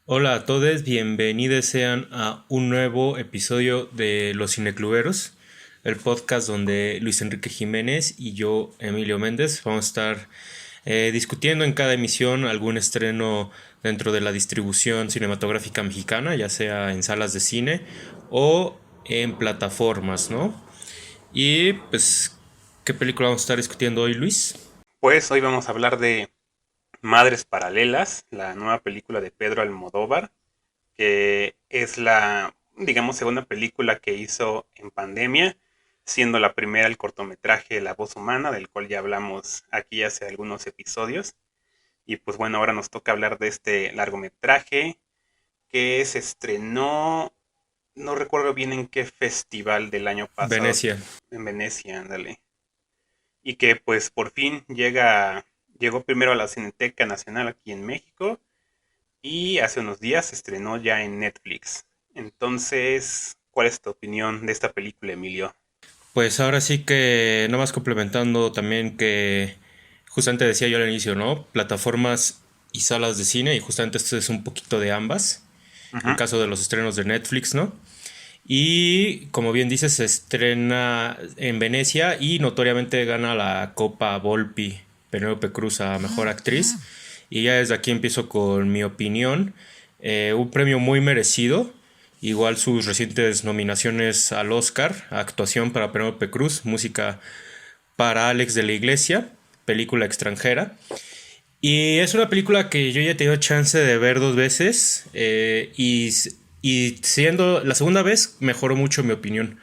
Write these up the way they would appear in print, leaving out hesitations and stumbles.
Hola a todos, bienvenidos sean a un nuevo episodio de Los Cinecluberos, el podcast donde Luis Enrique Jiménez y yo, Emilio Méndez, vamos a estar discutiendo en cada emisión algún estreno dentro de la distribución cinematográfica mexicana, ya sea en salas de cine o en plataformas, ¿no? Y pues, ¿qué película vamos a estar discutiendo hoy, Luis? Pues hoy vamos a hablar de Madres Paralelas, la nueva película de Pedro Almodóvar, que es la, digamos, segunda película que hizo en pandemia, siendo la primera el cortometraje La voz humana, del cual ya hablamos aquí hace algunos episodios. Y pues bueno, ahora nos toca hablar de este largometraje que se estrenó, no recuerdo bien en qué festival del año pasado, Venecia. en Venecia, ándale. Y que pues por fin llegó primero a la Cineteca Nacional aquí en México y hace unos días se estrenó ya en Netflix. Entonces, ¿cuál es tu opinión de esta película, Emilio? Pues ahora sí que, no más complementando también que justamente decía yo al inicio, ¿no? Plataformas y salas de cine, y justamente esto es un poquito de ambas, el Ujú. caso de los estrenos de Netflix, ¿no? Y como bien dices, se estrena en Venecia y notoriamente gana la Copa Volpi Penélope Cruz a Mejor Actriz. Y ya desde aquí empiezo con mi opinión. Un premio muy merecido. Igual sus recientes nominaciones al Oscar, actuación para Penélope Cruz, música para Alex de la Iglesia, película extranjera. Y es una película que yo ya he tenido chance de ver dos veces y siendo la segunda vez mejoró mucho mi opinión.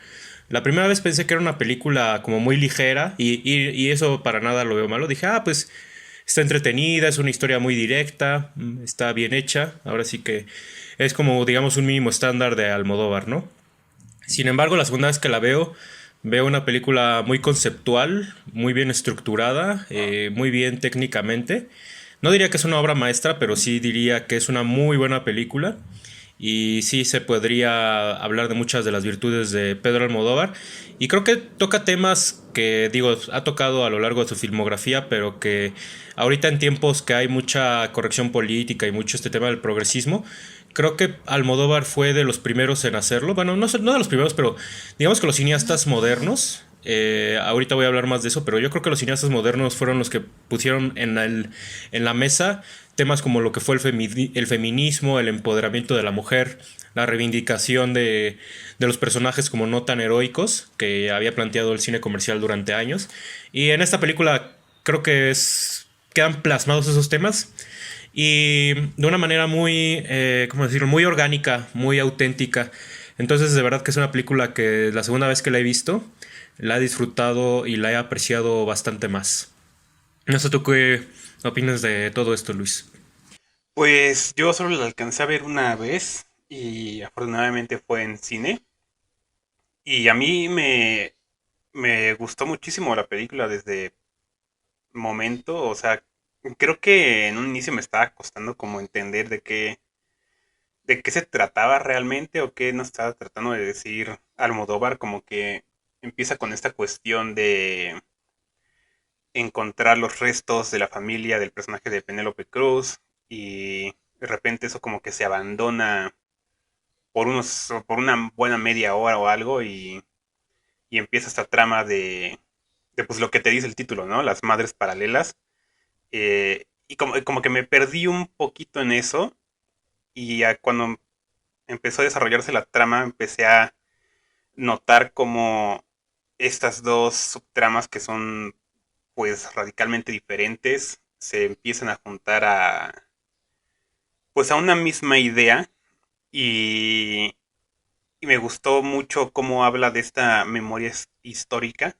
La primera vez pensé que era una película como muy ligera y eso para nada lo veo malo. Dije, pues está entretenida, es una historia muy directa, está bien hecha. Ahora sí que es como digamos un mínimo estándar de Almodóvar, ¿no? Sin embargo, la segunda vez que la veo, veo una película muy conceptual, muy bien estructurada, muy bien técnicamente. No diría que es una obra maestra, pero sí diría que es una muy buena película. Y sí se podría hablar de muchas de las virtudes de Pedro Almodóvar. Y creo que toca temas que, digo, ha tocado a lo largo de su filmografía, pero que ahorita en tiempos que hay mucha corrección política y mucho este tema del progresismo, creo que Almodóvar fue de los primeros en hacerlo. Bueno, no de los primeros, pero digamos que los cineastas modernos, ahorita voy a hablar más de eso, pero yo creo que los cineastas modernos fueron los que pusieron en la mesa temas como lo que fue el feminismo, el empoderamiento de la mujer, la reivindicación de los personajes como no tan heroicos que había planteado el cine comercial durante años. Y en esta película creo que quedan plasmados esos temas y de una manera muy, ¿cómo decirlo? Muy orgánica, muy auténtica. Entonces, de verdad que es una película que la segunda vez que la he visto, la he disfrutado y la he apreciado bastante más. No sé tú qué opinas de todo esto, Luis. Pues yo solo la alcancé a ver una vez y afortunadamente fue en cine. Y a mí me gustó muchísimo la película desde momento. O sea, creo que en un inicio me estaba costando como entender de qué se trataba realmente o qué nos estaba tratando de decir Almodóvar, como que empieza con esta cuestión de encontrar los restos de la familia del personaje de Penélope Cruz y de repente eso como que se abandona por una buena media hora o algo y empieza esta trama de pues lo que te dice el título, ¿no? Las madres paralelas. Y como que me perdí un poquito en eso y ya cuando empezó a desarrollarse la trama empecé a notar como estas dos subtramas que son pues radicalmente diferentes se empiezan a juntar a pues a una misma idea y, y me gustó mucho cómo habla de esta memoria histórica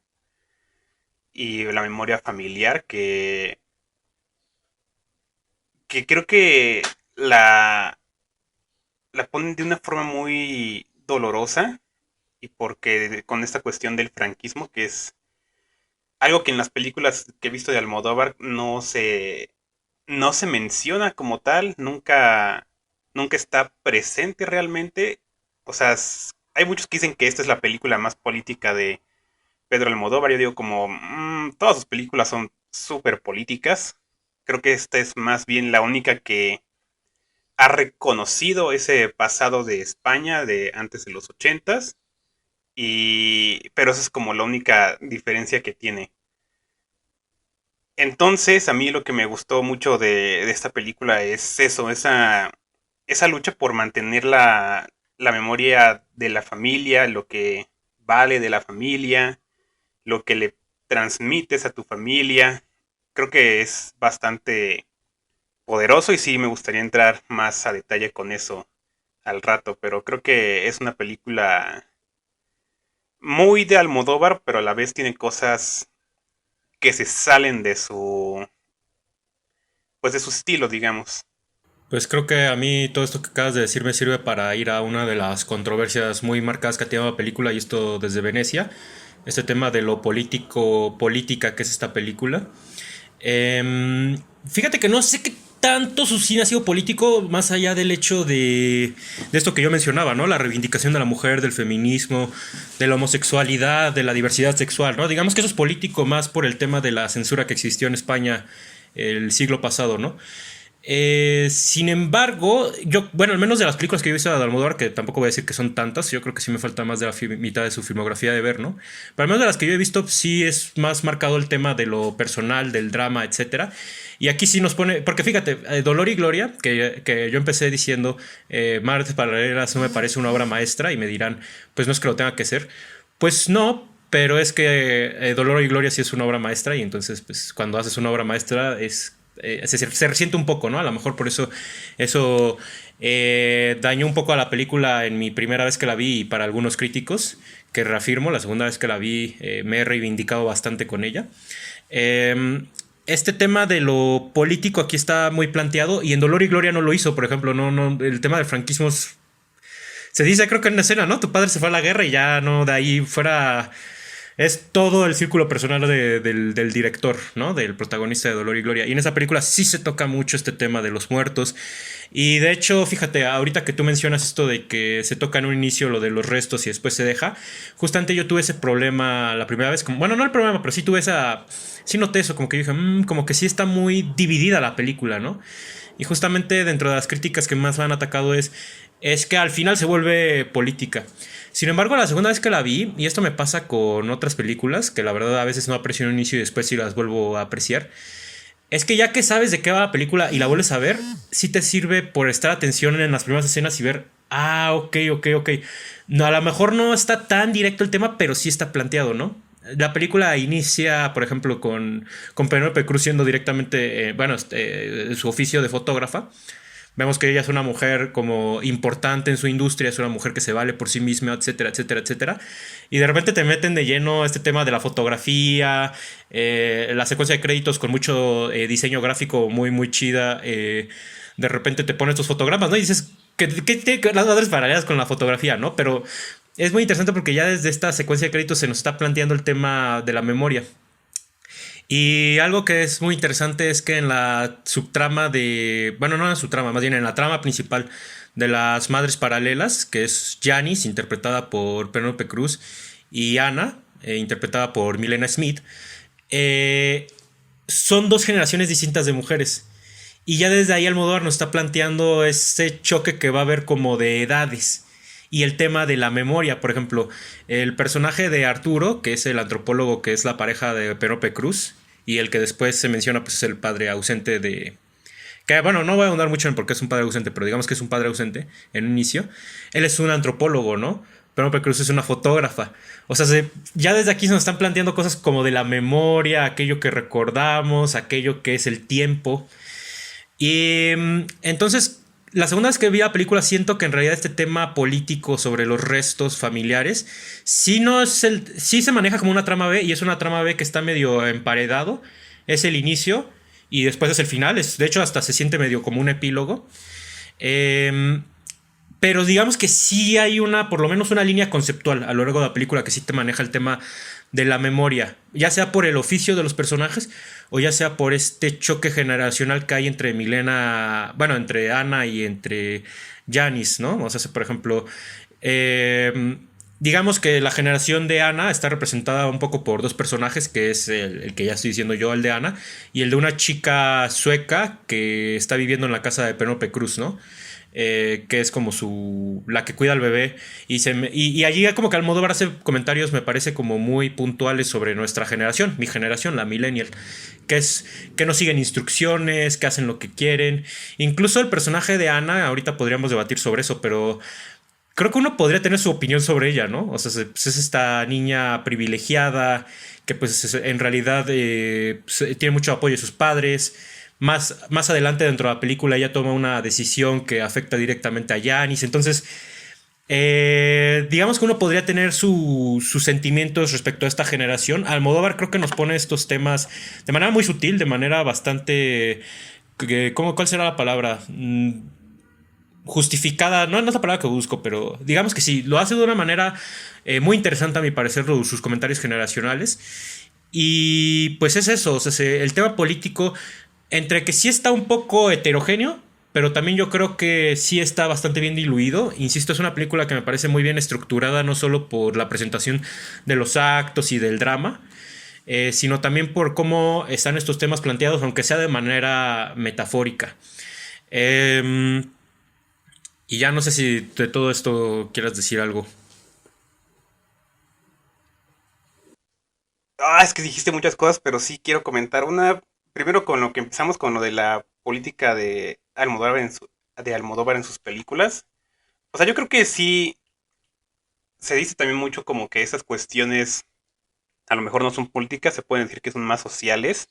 y la memoria familiar que creo que la ponen de una forma muy dolorosa y porque con esta cuestión del franquismo que es algo que en las películas que he visto de Almodóvar no se menciona como tal, nunca está presente realmente. O sea, hay muchos que dicen que esta es la película más política de Pedro Almodóvar. Yo digo como, todas sus películas son súper políticas. Creo que esta es más bien la única que ha reconocido ese pasado de España de antes de los ochentas, pero esa es como la única diferencia que tiene. Entonces, a mí lo que me gustó mucho de esta película es eso, esa lucha por mantener la memoria de la familia, lo que vale de la familia, lo que le transmites a tu familia. Creo que es bastante poderoso y sí me gustaría entrar más a detalle con eso al rato, pero creo que es una película muy de Almodóvar, pero a la vez tiene cosas que se salen de pues de su estilo, digamos. Pues creo que a mí todo esto que acabas de decir me sirve para ir a una de las controversias muy marcadas que ha tenido la película, y esto desde Venecia, este tema de lo político, política que es esta película. Eh, Fíjate que no sé qué tanto su cine ha sido político, más allá del hecho de esto que yo mencionaba, ¿no? La reivindicación de la mujer, del feminismo, de la homosexualidad, de la diversidad sexual, ¿no? Digamos que eso es político más por el tema de la censura que existió en España el siglo pasado, ¿no? Sin embargo, yo, bueno, al menos de las películas que yo he visto de Almodóvar, que tampoco voy a decir que son tantas, yo creo que sí me falta más de la mitad de su filmografía de ver, ¿no? Pero al menos de las que yo he visto, sí es más marcado el tema de lo personal, del drama, etcétera. Y aquí sí nos pone, porque fíjate, Dolor y Gloria, que yo empecé diciendo, Martes Paralelas no me parece una obra maestra, y me dirán, pues no es que lo tenga que ser. Pues no, pero es que Dolor y Gloria sí es una obra maestra, y entonces, pues cuando haces una obra maestra es se resiente un poco, ¿no? A lo mejor por eso dañó un poco a la película en mi primera vez que la vi, y para algunos críticos, que reafirmo, la segunda vez que la vi me he reivindicado bastante con ella. Este tema de lo político aquí está muy planteado, y en Dolor y Gloria no lo hizo, por ejemplo, el tema del franquismo se dice, creo que en una escena, ¿no? Tu padre se fue a la guerra y ya no, de ahí fuera es todo el círculo personal del director, ¿no? Del protagonista de Dolor y Gloria. Y en esa película sí se toca mucho este tema de los muertos. Y de hecho, fíjate, ahorita que tú mencionas esto de que se toca en un inicio lo de los restos y después se deja, justamente yo tuve ese problema la primera vez. Bueno, no el problema, pero sí tuve esa... Sí noté eso, como que dije, como que sí está muy dividida la película, ¿no? Y justamente dentro de las críticas que más me han atacado es que al final se vuelve política. Sin embargo, la segunda vez que la vi, y esto me pasa con otras películas, que la verdad a veces no aprecio en un inicio y después sí las vuelvo a apreciar, es que ya que sabes de qué va la película y la vuelves a ver, sí te sirve por estar atención en las primeras escenas y ver, ok. No, a lo mejor no está tan directo el tema, pero sí está planteado, ¿no? La película inicia, por ejemplo, con Penélope Cruz siendo directamente, su oficio de fotógrafa. Vemos que ella es una mujer como importante en su industria, es una mujer que se vale por sí misma, etcétera, etcétera, etcétera. Y de repente te meten de lleno este tema de la fotografía, la secuencia de créditos con mucho diseño gráfico muy, muy chida. De repente te ponen estos fotogramas, ¿no? Y dices, ¿qué tiene que ver las madres paralelas con la fotografía, no? Pero es muy interesante porque ya desde esta secuencia de créditos se nos está planteando el tema de la memoria. Y algo que es muy interesante es que en la subtrama de... Bueno, no en la subtrama, más bien en la trama principal de las Madres Paralelas, que es Janice, interpretada por Penélope Cruz, y Ana, interpretada por Milena Smith, eh, son dos generaciones distintas de mujeres. Y ya desde ahí Almodóvar nos está planteando ese choque que va a haber como de edades. Y el tema de la memoria, por ejemplo, el personaje de Arturo, que es el antropólogo que es la pareja de Penélope Cruz, y el que después se menciona, pues es el padre ausente de... Que bueno, no voy a ahondar mucho en por qué es un padre ausente, pero digamos que es un padre ausente en un inicio. Él es un antropólogo, ¿no? Penélope Cruz es una fotógrafa. O sea, ya desde aquí se nos están planteando cosas como de la memoria, aquello que recordamos, aquello que es el tiempo. Y entonces, la segunda vez que vi la película siento que en realidad este tema político sobre los restos familiares sí, no es sí se maneja como una trama B, y es una trama B que está medio emparedado. Es el inicio y después es el final. De hecho, hasta se siente medio como un epílogo. Pero digamos que sí hay por lo menos una línea conceptual a lo largo de la película que sí te maneja el tema de la memoria, ya sea por el oficio de los personajes o ya sea por este choque generacional que hay entre entre Ana y entre Janice, ¿no? O sea, por ejemplo, digamos que la generación de Ana está representada un poco por dos personajes, que es el que ya estoy diciendo yo, el de Ana, y el de una chica sueca que está viviendo en la casa de Penélope Cruz, ¿no? que es como la que cuida al bebé, y allí como que Almodóvar hace comentarios, me parece, como muy puntuales sobre nuestra generación, mi generación, la millennial, que es que no siguen instrucciones, que hacen lo que quieren. Incluso el personaje de Ana, ahorita podríamos debatir sobre eso, pero creo que uno podría tener su opinión sobre ella, ¿no? O sea, pues es esta niña privilegiada que pues en realidad tiene mucho apoyo de sus padres. Más adelante dentro de la película ella toma una decisión que afecta directamente a Janice. Entonces, digamos que uno podría tener sus sentimientos respecto a esta generación. Almodóvar creo que nos pone estos temas de manera muy sutil, de manera bastante... ¿Cuál será la palabra? Justificada, no, no es la palabra que busco, pero digamos que sí, lo hace de una manera muy interesante a mi parecer sus comentarios generacionales. Y pues es eso, o sea, el tema político, entre que sí está un poco heterogéneo, pero también yo creo que sí está bastante bien diluido. Insisto, es una película que me parece muy bien estructurada, no solo por la presentación de los actos y del drama, sino también por cómo están estos temas planteados, aunque sea de manera metafórica. Eh, y ya no sé si de todo esto quieras decir algo. Ah, es que dijiste muchas cosas, pero sí quiero comentar una. Primero con lo que empezamos con lo de la política de Almodóvar en sus películas. O sea, yo creo que sí se dice también mucho como que esas cuestiones a lo mejor no son políticas, se pueden decir que son más sociales,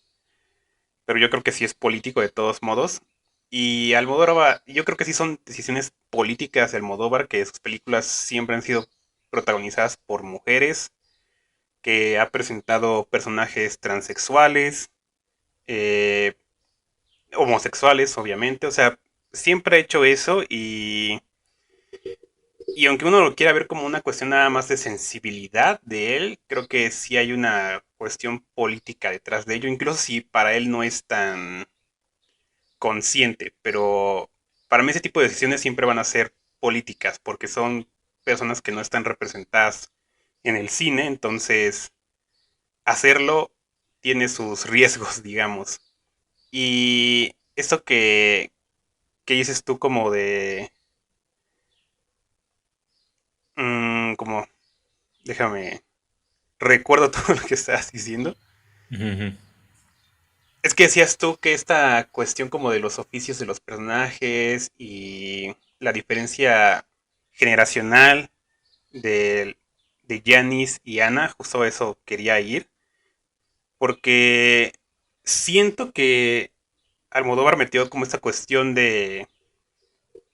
pero yo creo que sí es político de todos modos. Y Almodóvar, yo creo que sí son decisiones políticas de Almodóvar, que sus películas siempre han sido protagonizadas por mujeres, que ha presentado personajes transexuales, eh, homosexuales, obviamente. O sea, siempre ha hecho eso y aunque uno lo quiera ver como una cuestión nada más de sensibilidad de él, creo que sí hay una cuestión política detrás de ello, incluso si para él no es tan consciente, pero para mí ese tipo de decisiones siempre van a ser políticas, porque son personas que no están representadas en el cine, entonces hacerlo tiene sus riesgos, digamos. Y esto que dices tú como de... como, déjame, recuerdo todo lo que estabas diciendo. Ujú. Es que decías tú que esta cuestión como de los oficios de los personajes y la diferencia generacional de, de Janice y Ana, justo a eso quería ir, porque siento que Almodóvar metió como esta cuestión de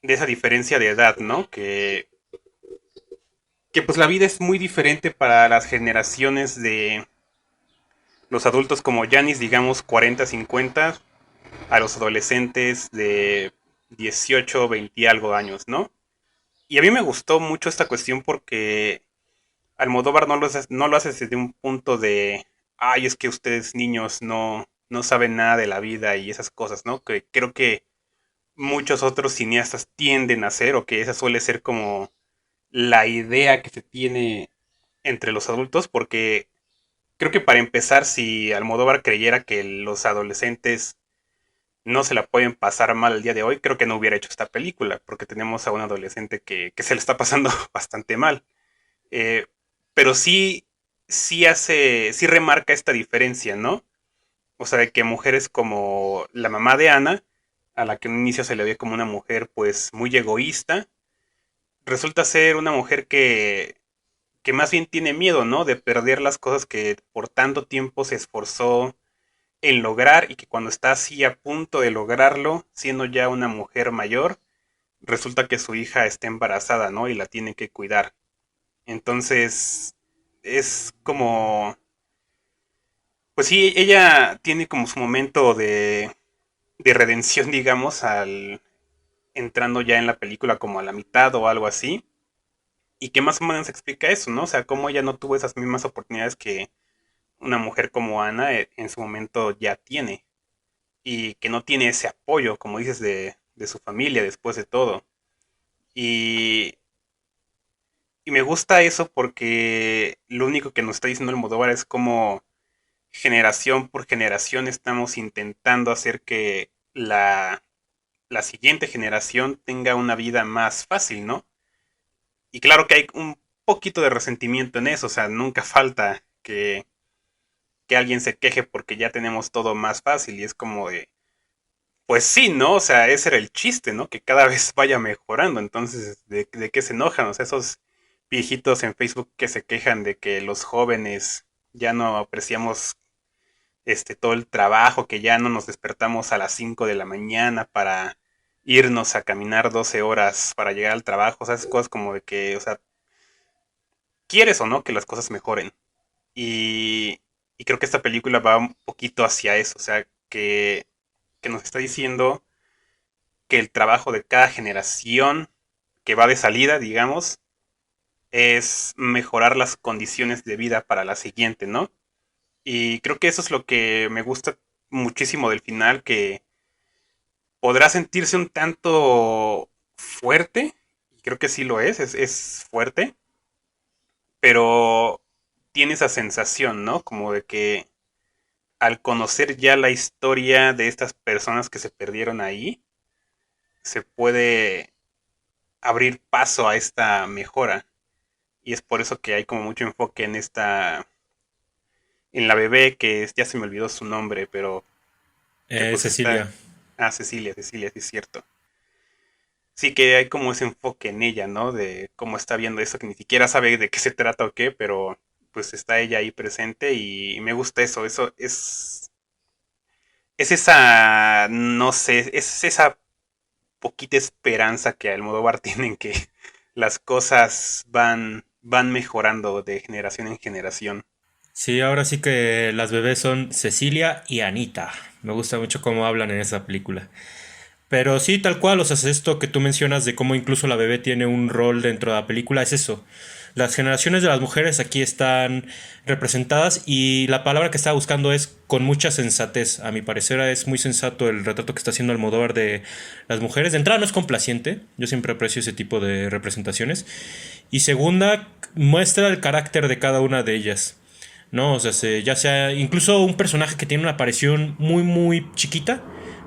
esa diferencia de edad, ¿no? Que pues la vida es muy diferente para las generaciones de los adultos como Janice, digamos 40, 50, a los adolescentes de 18, 20 y algo años, ¿no? Y a mí me gustó mucho esta cuestión porque Almodóvar no lo hace desde un punto de, ay, es que ustedes niños no saben nada de la vida y esas cosas, ¿no? Que creo que muchos otros cineastas tienden a hacer, o que esa suele ser como la idea que se tiene entre los adultos, porque creo que para empezar, si Almodóvar creyera que los adolescentes no se la pueden pasar mal el día de hoy, creo que no hubiera hecho esta película, porque tenemos a un adolescente que se le está pasando bastante mal. Eh, pero sí remarca esta diferencia, ¿no? O sea, de que mujeres como la mamá de Ana, a la que en un inicio se le ve como una mujer pues muy egoísta, resulta ser una mujer que más bien tiene miedo, ¿no? De perder las cosas que por tanto tiempo se esforzó en lograr, y que cuando está así a punto de lograrlo, siendo ya una mujer mayor, resulta que su hija está embarazada, ¿no? Y la tiene que cuidar. Entonces, es como, pues sí, ella tiene como su momento de redención, digamos, al entrando ya en la película como a la mitad o algo así, y que más o menos explica eso, ¿no? O sea, cómo ella no tuvo esas mismas oportunidades que una mujer como Ana en su momento ya tiene, y que no tiene ese apoyo, como dices, de su familia después de todo. Y, y me gusta eso porque lo único que nos está diciendo el Almodóvar es como generación por generación estamos intentando hacer que la siguiente generación tenga una vida más fácil, ¿no? Y claro que hay un poquito de resentimiento en eso, o sea, nunca falta que alguien se queje porque ya tenemos todo más fácil y es como de, pues sí, ¿no? O sea, ese era el chiste, ¿no? Que cada vez vaya mejorando, entonces, de qué se enojan? O sea, esos viejitos en Facebook que se quejan de que los jóvenes ya no apreciamos todo el trabajo, que ya no nos despertamos a las 5 de la mañana para irnos a caminar 12 horas para llegar al trabajo, o sea, esas cosas como de que, o sea, quieres o no que las cosas mejoren. Y, y creo que esta película va un poquito hacia eso, o sea, que nos está diciendo que el trabajo de cada generación que va de salida, digamos, es mejorar las condiciones de vida para la siguiente, ¿no? Y creo que eso es lo que me gusta muchísimo del final, que podrá sentirse un tanto fuerte, y creo que sí lo es fuerte, pero tiene esa sensación, ¿no? Como de que al conocer ya la historia de estas personas que se perdieron ahí, se puede abrir paso a esta mejora. Y es por eso que hay como mucho enfoque en en la bebé, ya se me olvidó su nombre, pero que pues está, Cecilia. Cecilia, Cecilia, sí es cierto. Sí que hay como ese enfoque en ella, ¿no? De cómo está viendo eso, que ni siquiera sabe de qué se trata o qué, pero pues está ella ahí presente y me gusta eso es esa, no sé, es esa poquita esperanza que Almodóvar tiene en que las cosas van mejorando de generación en generación. Sí, ahora sí que las bebés son Cecilia y Anita. Me gusta mucho cómo hablan en esa película. Pero sí, tal cual, o sea, es esto que tú mencionas de cómo incluso la bebé tiene un rol dentro de la película, es eso. Las generaciones de las mujeres aquí están representadas y la palabra que estaba buscando es con mucha sensatez. A mi parecer es muy sensato el retrato que está haciendo Almodóvar de las mujeres. De entrada no es complaciente, yo siempre aprecio ese tipo de representaciones. Y segunda, muestra el carácter de cada una de ellas. ¿No? O sea, ya sea incluso un personaje que tiene una aparición muy, muy chiquita,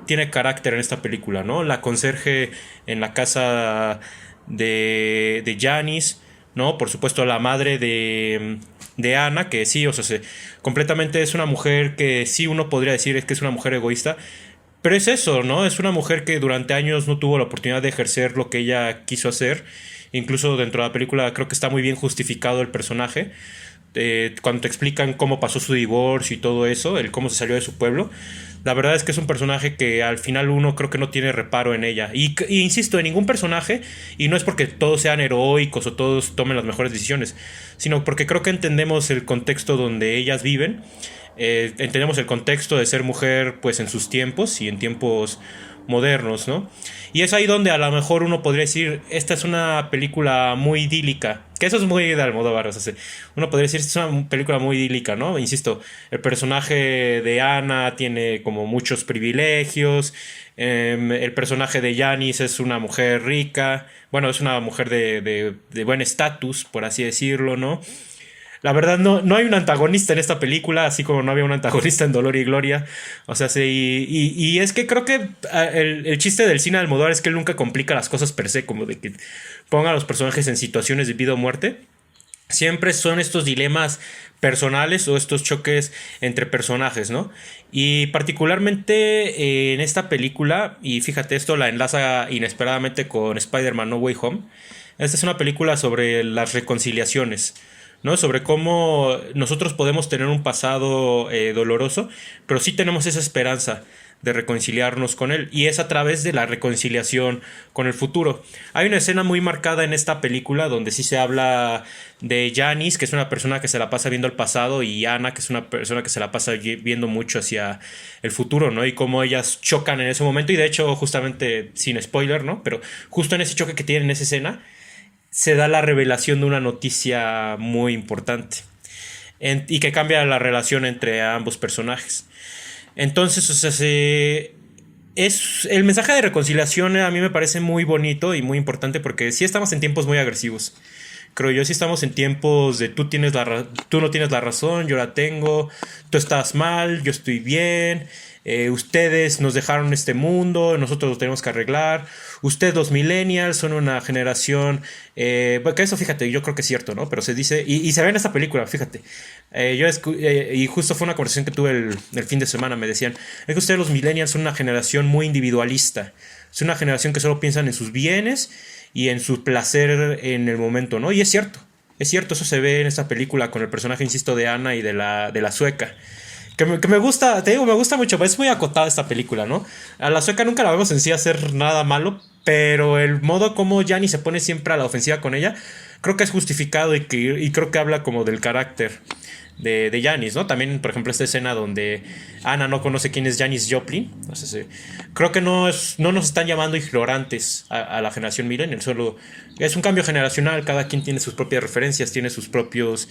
tiene carácter en esta película, ¿no? La conserje en la casa de Janice, ¿no? Por supuesto, la madre de Ana, que sí, o sea, completamente es una mujer que sí uno podría decir es que es una mujer egoísta, pero es eso, ¿no? Es una mujer que durante años no tuvo la oportunidad de ejercer lo que ella quiso hacer. Incluso dentro de la película creo que está muy bien justificado el personaje cuando te explican cómo pasó su divorcio y todo eso, el cómo se salió de su pueblo, la verdad es que es un personaje que al final uno creo que no tiene reparo en ella. Y insisto, en ningún personaje, y no es porque todos sean heroicos o todos tomen las mejores decisiones, sino porque creo que entendemos el contexto donde ellas viven, entendemos el contexto de ser mujer pues en sus tiempos y en tiempos modernos, ¿no? Y es ahí donde a lo mejor uno podría decir, esta es una película muy idílica, que eso es muy de Almodóvar, o sea, uno podría decir, esta es una película muy idílica, ¿no? Insisto, el personaje de Ana tiene como muchos privilegios, el personaje de Janice es una mujer rica, bueno, es una mujer de buen estatus, por así decirlo, ¿no? La verdad, no hay un antagonista en esta película, así como no había un antagonista en Dolor y Gloria. O sea, sí, y es que creo que el chiste del cine de Almodóvar es que él nunca complica las cosas per se, como de que ponga a los personajes en situaciones de vida o muerte. Siempre son estos dilemas personales o estos choques entre personajes, ¿no? Y particularmente en esta película, y fíjate, esto la enlaza inesperadamente con Spider-Man No Way Home. Esta es una película sobre las reconciliaciones, ¿no? Sobre cómo nosotros podemos tener un pasado doloroso, pero sí tenemos esa esperanza de reconciliarnos con él, y es a través de la reconciliación con el futuro. Hay una escena muy marcada en esta película donde sí se habla de Janice, que es una persona que se la pasa viendo el pasado, y Ana, que es una persona que se la pasa viendo mucho hacia el futuro, ¿no? Y cómo ellas chocan en ese momento, y de hecho, justamente, sin spoiler, ¿no? Pero justo en ese choque que tienen en esa escena, se da la revelación de una noticia muy importante y que cambia la relación entre ambos personajes. Entonces, o sea, es el mensaje de reconciliación a mí me parece muy bonito y muy importante porque sí estamos en tiempos muy agresivos. Creo yo sí estamos en tiempos de tú no tienes la razón, yo la tengo, tú estás mal, yo estoy bien, ustedes nos dejaron este mundo, nosotros lo tenemos que arreglar, ustedes los millennials son una generación, porque eso fíjate, yo creo que es cierto, ¿no? Pero se dice, y se ve en esta película, fíjate, y justo fue una conversación que tuve el fin de semana, me decían, es que ustedes los millennials son una generación muy individualista, es una generación que solo piensan en sus bienes y en su placer en el momento, ¿no? Y es cierto, eso se ve en esta película con el personaje, insisto, de Ana y de la sueca. Que me gusta, te digo, me gusta mucho, es muy acotada esta película, ¿no? A la sueca nunca la vemos en sí hacer nada malo, pero el modo como Gianni se pone siempre a la ofensiva con ella, creo que es justificado y creo que habla como del carácter de Janis, ¿no? También, por ejemplo, esta escena donde Ana no conoce quién es Janis Joplin. No sé si, creo que no nos están llamando ignorantes a la generación millennial, solo es un cambio generacional, cada quien tiene sus propias referencias, tiene sus propios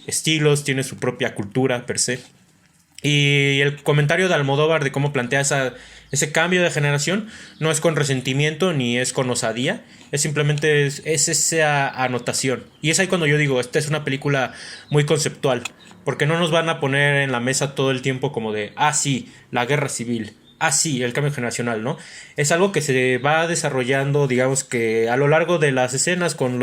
estilos, tiene su propia cultura per se. Y el comentario de Almodóvar de cómo plantea ese cambio de generación no es con resentimiento ni es con osadía, es simplemente es esa anotación. Y es ahí cuando yo digo, esta es una película muy conceptual, porque no nos van a poner en la mesa todo el tiempo como de, ah, sí, la guerra civil, ah, sí, el cambio generacional, ¿no? Es algo que se va desarrollando, digamos que a lo largo de las escenas con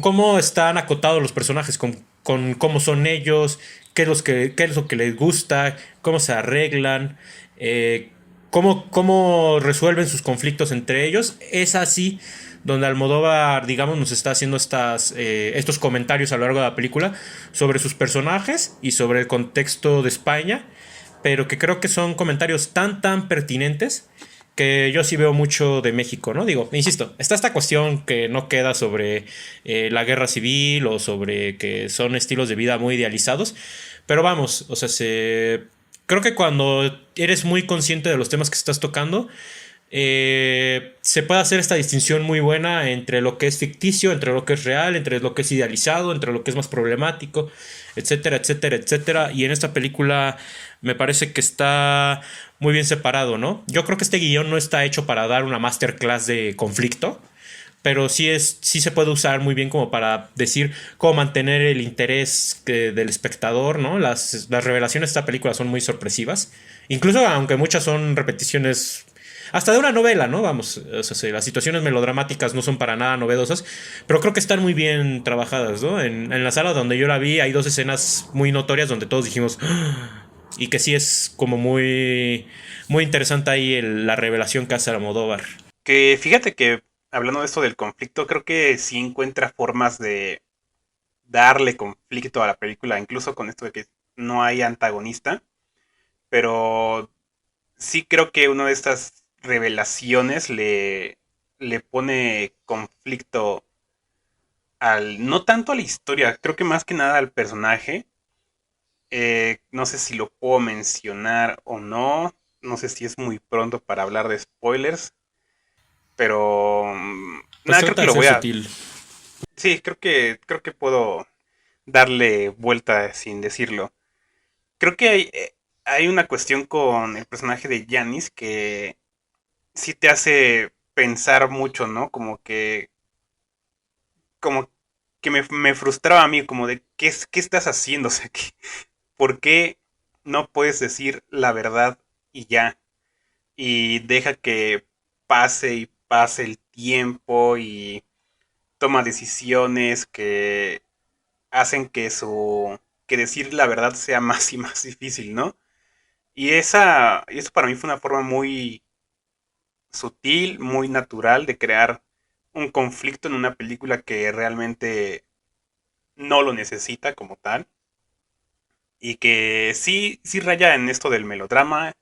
cómo están acotados los personajes, con cómo son ellos, qué es lo que les gusta, cómo se arreglan, cómo resuelven sus conflictos entre ellos. Es así donde Almodóvar, digamos, nos está haciendo estos comentarios a lo largo de la película sobre sus personajes y sobre el contexto de España, pero que creo que son comentarios tan pertinentes que yo sí veo mucho de México, ¿no? Digo, insisto, está esta cuestión que no queda sobre la guerra civil o sobre que son estilos de vida muy idealizados, pero vamos, o sea, creo que cuando eres muy consciente de los temas que estás tocando, se puede hacer esta distinción muy buena entre lo que es ficticio, entre lo que es real, entre lo que es idealizado, entre lo que es más problemático, etcétera, etcétera, etcétera. Y en esta película me parece que está muy bien separado, ¿no? Yo creo que este guión no está hecho para dar una masterclass de conflicto, pero sí se puede usar muy bien como para decir cómo mantener el interés del espectador, ¿no? Las revelaciones de esta película son muy sorpresivas, incluso aunque muchas son repeticiones hasta de una novela, ¿no? Vamos, o sea, las situaciones melodramáticas no son para nada novedosas, pero creo que están muy bien trabajadas, ¿no? En la sala donde yo la vi hay dos escenas muy notorias donde todos dijimos, "Ah", y que sí es como muy interesante ahí la revelación que hace Almodóvar. Que fíjate que hablando de esto del conflicto, creo que sí encuentra formas de darle conflicto a la película, incluso con esto de que no hay antagonista, pero sí creo que una de estas revelaciones le pone conflicto no tanto a la historia, creo que más que nada al personaje. No sé si lo puedo mencionar o no, no sé si es muy pronto para hablar de spoilers, pero Pues nada, creo trata que de lo ser voy a... sutil. Sí, creo que puedo darle vuelta sin decirlo. Creo que hay una cuestión con el personaje de Janis que sí te hace pensar mucho, ¿no? Como que me frustraba a mí, como de, qué estás haciendo? O sea, ¿por qué no puedes decir la verdad y ya? Y deja que pase y pase el tiempo y toma decisiones que hacen que decir la verdad sea más y más difícil, ¿no? Y eso para mí fue una forma muy sutil, muy natural de crear un conflicto en una película que realmente no lo necesita como tal. Y que sí raya en esto del melodrama.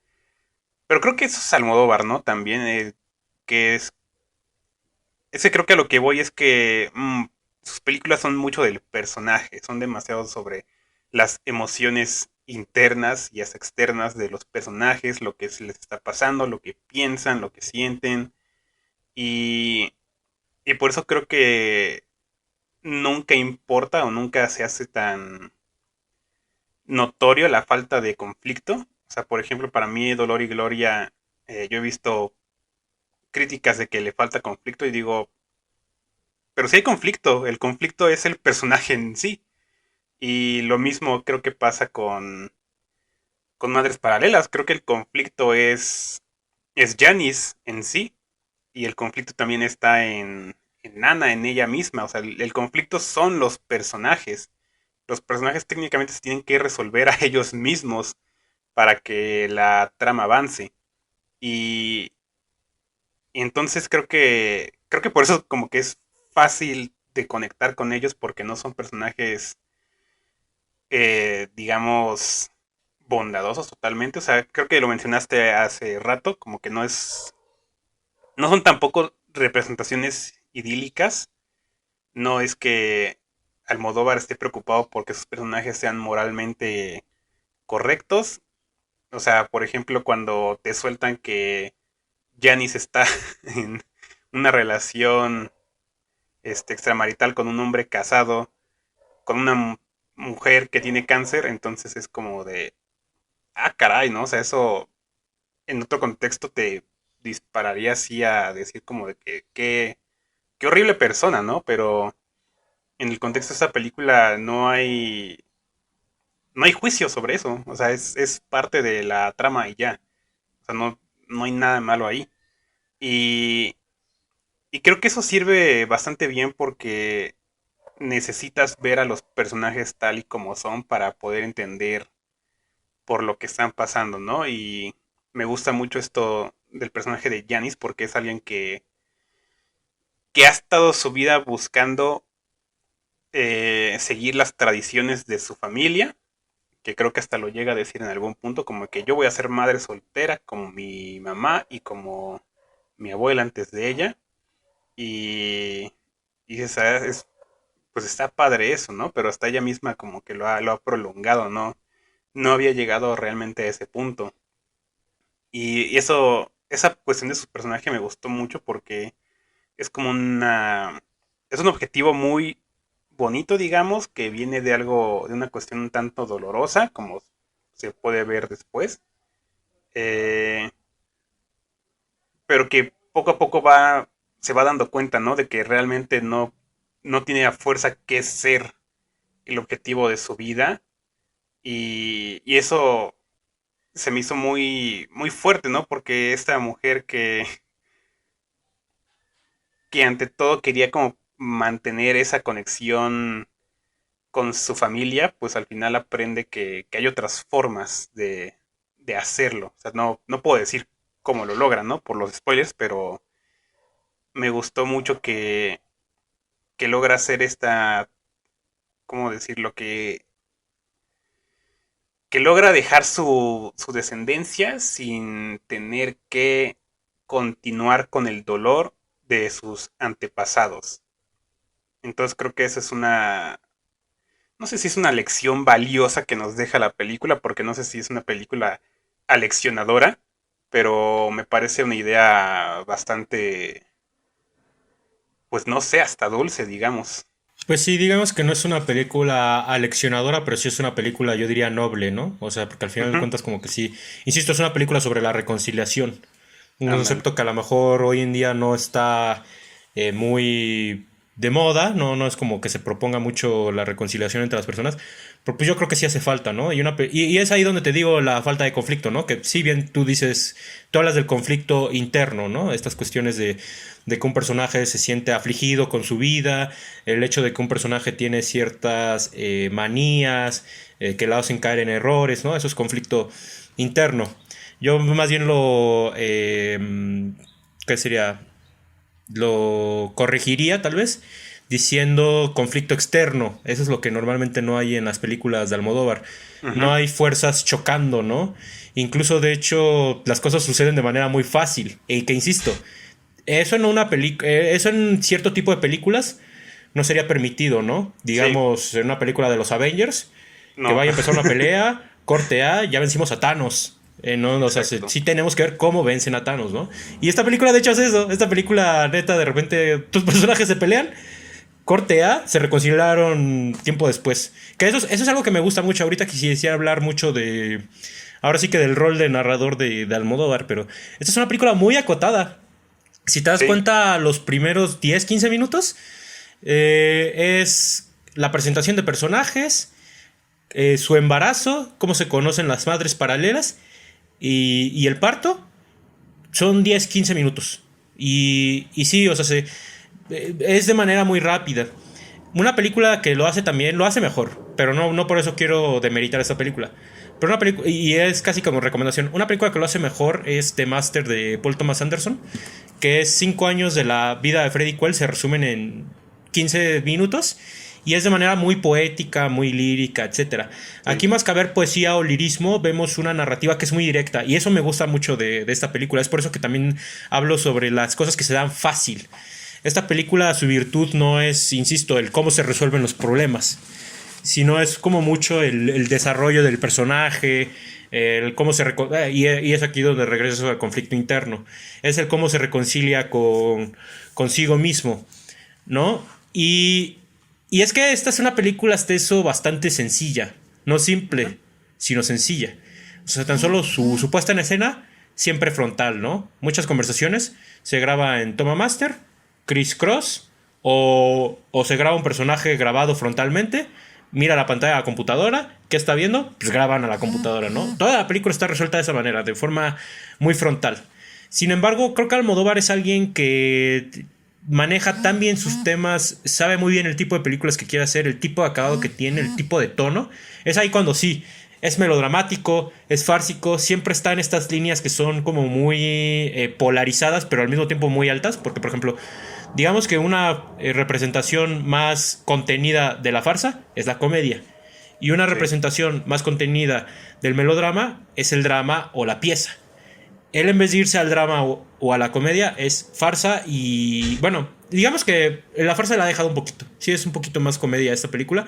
Pero creo que eso es Almodóvar, ¿no? También, que es... Ese creo que a lo que voy es que sus películas son mucho del personaje, son demasiado sobre las emociones internas y las externas de los personajes, lo que les está pasando, lo que piensan, lo que sienten. Y, y por eso creo que nunca importa o nunca se hace tan notorio la falta de conflicto. O sea, por ejemplo, para mí Dolor y Gloria, yo he visto críticas de que le falta conflicto y digo, pero sí hay conflicto, el conflicto es el personaje en sí. Y lo mismo creo que pasa con Madres Paralelas, creo que el conflicto es Janice en sí, y el conflicto también está en Nana, en ella misma, o sea, el conflicto son los personajes técnicamente se tienen que resolver a ellos mismos para que la trama avance. Y, y entonces creo que por eso como que es fácil de conectar con ellos porque no son personajes digamos bondadosos totalmente, o sea, creo que lo mencionaste hace rato, como que no son tampoco representaciones idílicas, no es que Almodóvar esté preocupado porque sus personajes sean moralmente correctos, o sea, por ejemplo, cuando te sueltan que Janice está en una relación extramarital con un hombre casado, con una mujer que tiene cáncer, entonces es como de, ah, caray, ¿no? O sea, eso en otro contexto te dispararía así a decir como de que qué horrible persona, ¿no? Pero en el contexto de esta película no hay juicio sobre eso, o sea, es parte de la trama y ya, o sea, no hay nada malo ahí. Y, y creo que eso sirve bastante bien porque necesitas ver a los personajes tal y como son para poder entender por lo que están pasando, ¿no? Y me gusta mucho esto del personaje de Janice porque es alguien que ha estado su vida buscando seguir las tradiciones de su familia, que creo que hasta lo llega a decir en algún punto, como que yo voy a ser madre soltera como mi mamá y como mi abuela antes de ella. Y, y pues está padre eso, ¿no? Pero hasta ella misma como que lo ha prolongado, ¿no? No había llegado realmente a ese punto. Y esa cuestión de su personaje me gustó mucho porque es como es un objetivo muy bonito, digamos, que viene de una cuestión un tanto dolorosa, como se puede ver después, eh, pero que poco a poco se va dando cuenta, ¿no? De que realmente no tiene a fuerza que ser el objetivo de su vida y eso se me hizo muy, muy fuerte, ¿no? Porque esta mujer que ante todo quería como mantener esa conexión con su familia, pues al final aprende que hay otras formas de hacerlo. O sea, no puedo decir cómo lo logran, ¿no? Por los spoilers, pero me gustó mucho que logra hacer ¿cómo decirlo? Que logra dejar su descendencia sin tener que continuar con el dolor de sus antepasados. Entonces creo que esa es no sé si es una lección valiosa que nos deja la película, porque no sé si es una película aleccionadora, pero me parece una idea bastante, pues no sé, hasta dulce, digamos. Pues sí, digamos que no es una película aleccionadora, pero sí es una película, yo diría, noble, ¿no? O sea, porque al final de Ujú, cuentas como que sí, insisto, es una película sobre la reconciliación. Un ándale. concepto que a lo mejor hoy en día no está muy de moda, no es como que se proponga mucho la reconciliación entre las personas, pero pues yo creo que sí hace falta, ¿no? Y es ahí donde te digo la falta de conflicto, ¿no? Que si bien tú dices, tú hablas del conflicto interno, ¿no? Estas cuestiones de que un personaje se siente afligido con su vida, el hecho de que un personaje tiene ciertas manías que lo hacen caer en errores, ¿no? Eso es conflicto interno. Yo más bien ¿qué sería? Lo corregiría tal vez diciendo conflicto externo. Eso es lo que normalmente no hay en las películas de Almodóvar. No Ujú, hay fuerzas chocando, ¿no? Incluso de hecho las cosas suceden de manera muy fácil. Y que insisto, eso en cierto tipo de películas no sería permitido, ¿no? sí, Digamos, en una película de los Avengers, que no, vaya a empezar una pelea, corte A, ya vencimos a Thanos. ¿No? O sea, exacto. sí tenemos que ver cómo vencen a Thanos, ¿no? Y esta película, de hecho, hace eso. Esta película, neta, de repente, tus personajes se pelean, corte A, se reconciliaron tiempo después. Que eso es algo que me gusta mucho. Ahorita quisiera hablar mucho de. Ahora sí que del rol de narrador de Almodóvar, pero esta es una película muy acotada. Si te das Sí, cuenta, los primeros 10 15 minutos Es la presentación de personajes, su embarazo, cómo se conocen las madres paralelas y el parto. Son 10 15 minutos. Y sí, o sea, es de manera muy rápida. Una película que lo hace también, lo hace mejor, pero no por eso quiero demeritar esta película. Pero una película, y es casi como recomendación, una película que lo hace mejor es The Master de Paul Thomas Anderson, que es 5 años de la vida de Freddie Quell, se resumen en 15 minutos, y es de manera muy poética, muy lírica, etcétera. Sí. Aquí más que ver poesía o lirismo, vemos una narrativa que es muy directa, y eso me gusta mucho de esta película. Es por eso que también hablo sobre las cosas que se dan fácil. Esta película, su virtud no es, insisto, el cómo se resuelven los problemas, sino es como mucho el desarrollo del personaje, el cómo y es aquí donde regreso al conflicto interno. Es el cómo se reconcilia consigo mismo, ¿no? Y es que esta es una película hasta eso bastante sencilla, no Ujú. simple, sino sencilla. O sea, tan solo su puesta en escena, siempre frontal, ¿no? Muchas conversaciones, se graba en toma master, criss cross, o se graba un personaje grabado frontalmente, mira la pantalla de la computadora, ¿qué está viendo? Pues graban a la computadora, ¿no? Toda la película está resuelta de esa manera, de forma muy frontal. Sin embargo, creo que Almodóvar es alguien que maneja tan bien sus temas, sabe muy bien el tipo de películas que quiere hacer, el tipo de acabado que tiene, el tipo de tono. Es ahí cuando sí, es melodramático, es fársico, siempre está en estas líneas que son como muy polarizadas, pero al mismo tiempo muy altas, porque por ejemplo, digamos que una representación más contenida de la farsa es la comedia. Y una Sí. representación más contenida del melodrama es el drama o la pieza. Él en vez de irse al drama o a la comedia es farsa y bueno, digamos que la farsa la ha dejado un poquito. Sí es un poquito más comedia esta película,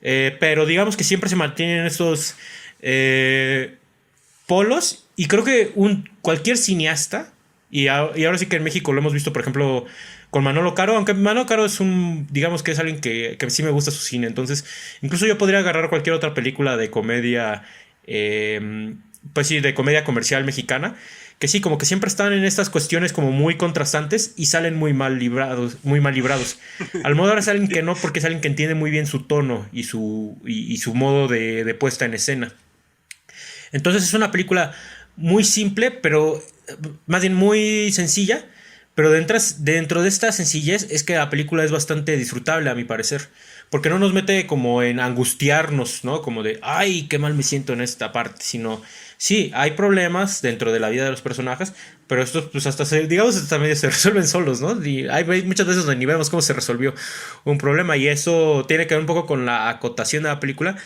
pero digamos que siempre se mantienen estos eh, polos y creo que cualquier cineasta, y ahora sí que en México lo hemos visto, por ejemplo, con Manolo Caro, aunque Manolo Caro es digamos que es alguien que sí me gusta su cine, entonces incluso yo podría agarrar cualquier otra película de comedia, pues sí, de comedia comercial mexicana, que sí, como que siempre están en estas cuestiones como muy contrastantes y salen muy mal librados, muy mal librados. Almodóvar es alguien Sí. que no, porque es alguien que entiende muy bien su tono y su modo de puesta en escena. Entonces es una película muy simple, pero más bien muy sencilla. Pero dentro de esta sencillez es que la película es bastante disfrutable, a mi parecer. Porque no nos mete como en angustiarnos, ¿no? Como de, ay, qué mal me siento en esta parte. Sino, sí, hay problemas dentro de la vida de los personajes, pero estos, pues hasta digamos, hasta medio se resuelven solos, ¿no? Y hay muchas veces donde ni vemos cómo se resolvió un problema. Y eso tiene que ver un poco con la acotación de la película,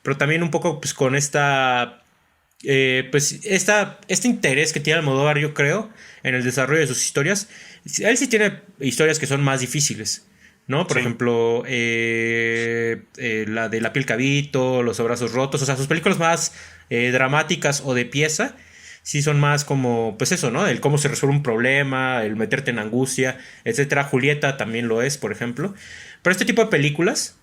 pero también un poco pues, con pues este interés que tiene Almodóvar, yo creo, en el desarrollo de sus historias. Él sí tiene historias que son más difíciles, ¿no? Por Sí. ejemplo, la de La piel cabito, Los abrazos rotos, o sea, sus películas más dramáticas o de pieza, sí son más como, pues eso, ¿no? El cómo se resuelve un problema, el meterte en angustia, etcétera. Julieta también lo es, por ejemplo. Pero este tipo de películas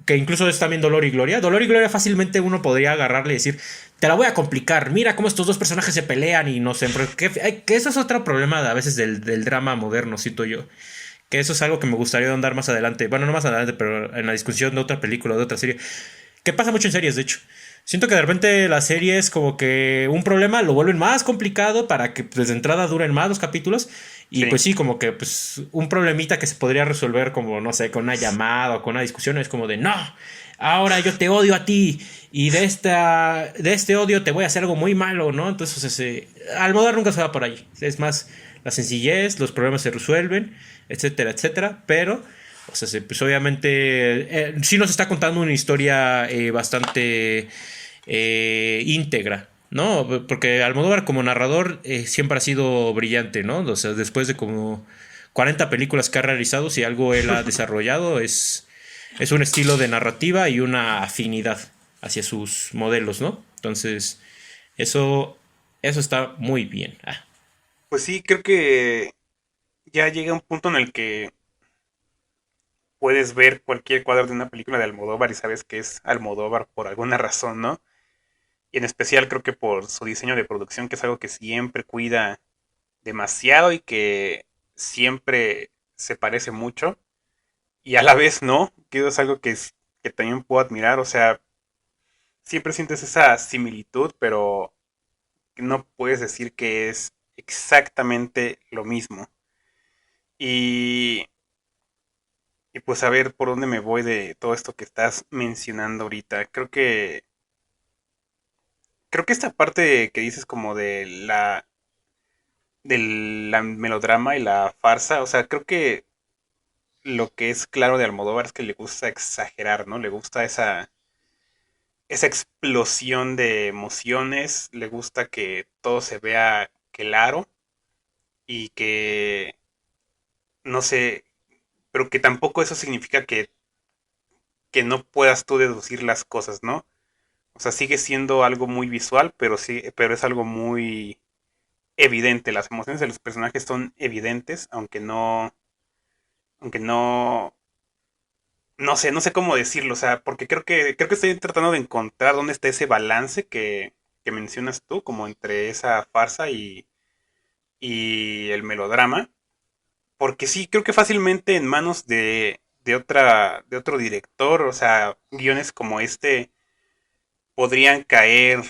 que incluso es también Dolor y Gloria. Dolor y Gloria fácilmente uno podría agarrarle y decir, te la voy a complicar, mira cómo estos dos personajes se pelean y no sé, pero que eso es otro problema a veces del drama moderno, cito yo. Que eso es algo que me gustaría andar más adelante, bueno, no más adelante, pero en la discusión de otra película, de otra serie, que pasa mucho en series, de hecho. Siento que de repente las series como que un problema lo vuelven más complicado para que pues, de entrada duren más los capítulos y Sí. pues sí, como que pues un problemita que se podría resolver como no sé, con una llamada o con una discusión es como de no, ahora yo te odio a ti y de este odio te voy a hacer algo muy malo, ¿no? Entonces Almodóvar nunca se va por ahí. Es más la sencillez, los problemas se resuelven, etcétera, etcétera, pero o sea, pues obviamente sí nos está contando una historia bastante íntegra, ¿no? Porque Almodóvar como narrador siempre ha sido brillante, ¿no? O sea, después de como 40 películas que ha realizado, si algo él ha desarrollado es un estilo de narrativa y una afinidad hacia sus modelos, ¿no? Entonces, eso, eso está muy bien. Ah, Pues sí, creo que ya llega un punto en el que puedes ver cualquier cuadro de una película de Almodóvar y sabes que es Almodóvar por alguna razón, ¿no? Y en especial creo que por su diseño de producción, que es algo que siempre cuida demasiado y que siempre se parece mucho. y a la vez no, que es algo que también puedo admirar, o sea, siempre sientes esa similitud, pero no puedes decir que es exactamente lo mismo. Y, y pues a ver por dónde me voy de todo esto que estás mencionando ahorita. Creo que esta parte que dices como del melodrama y la farsa, o sea, creo que lo que es claro de Almodóvar es que le gusta exagerar, ¿no? Le gusta esa explosión de emociones, le gusta que todo se vea claro y que, no sé, pero que tampoco eso significa que no puedas tú deducir las cosas, ¿no? O sea, sigue siendo algo muy visual, pero sí, pero es algo muy evidente. Las emociones de los personajes son evidentes, aunque no, no sé cómo decirlo, o sea, porque creo que estoy tratando de encontrar dónde está ese balance que mencionas tú, como entre esa farsa y el melodrama. Porque sí, creo que fácilmente en manos de otro director, o sea, guiones como este podrían caer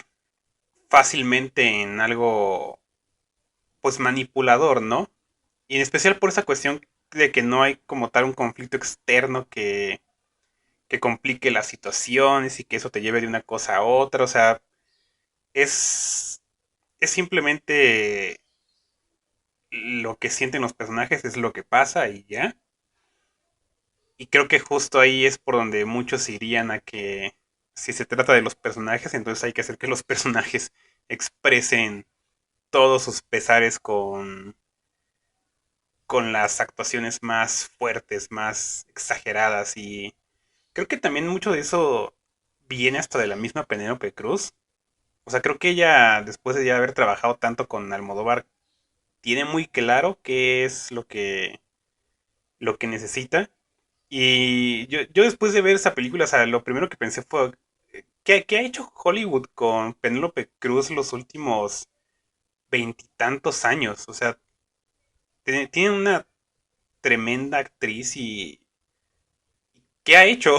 fácilmente en algo, pues, manipulador, ¿no? Y en especial por esa cuestión de que no hay como tal un conflicto externo que complique las situaciones y que eso te lleve de una cosa a otra, o sea, es, es simplemente lo que sienten los personajes, es lo que pasa y ya. Y creo que justo ahí es por donde muchos irían a que si se trata de los personajes, entonces hay que hacer que los personajes expresen todos sus pesares con las actuaciones más fuertes, más exageradas. Y creo que también mucho de eso viene hasta de la misma Penélope Cruz. O sea, creo que ella, después de ya haber trabajado tanto con Almodóvar, tiene muy claro qué es lo que necesita. Y yo después de ver esa película, o sea, lo primero que pensé fue, ¿qué ha hecho Hollywood con Penélope Cruz los últimos veintitantos años? O sea, tiene una tremenda actriz y ¿qué ha hecho?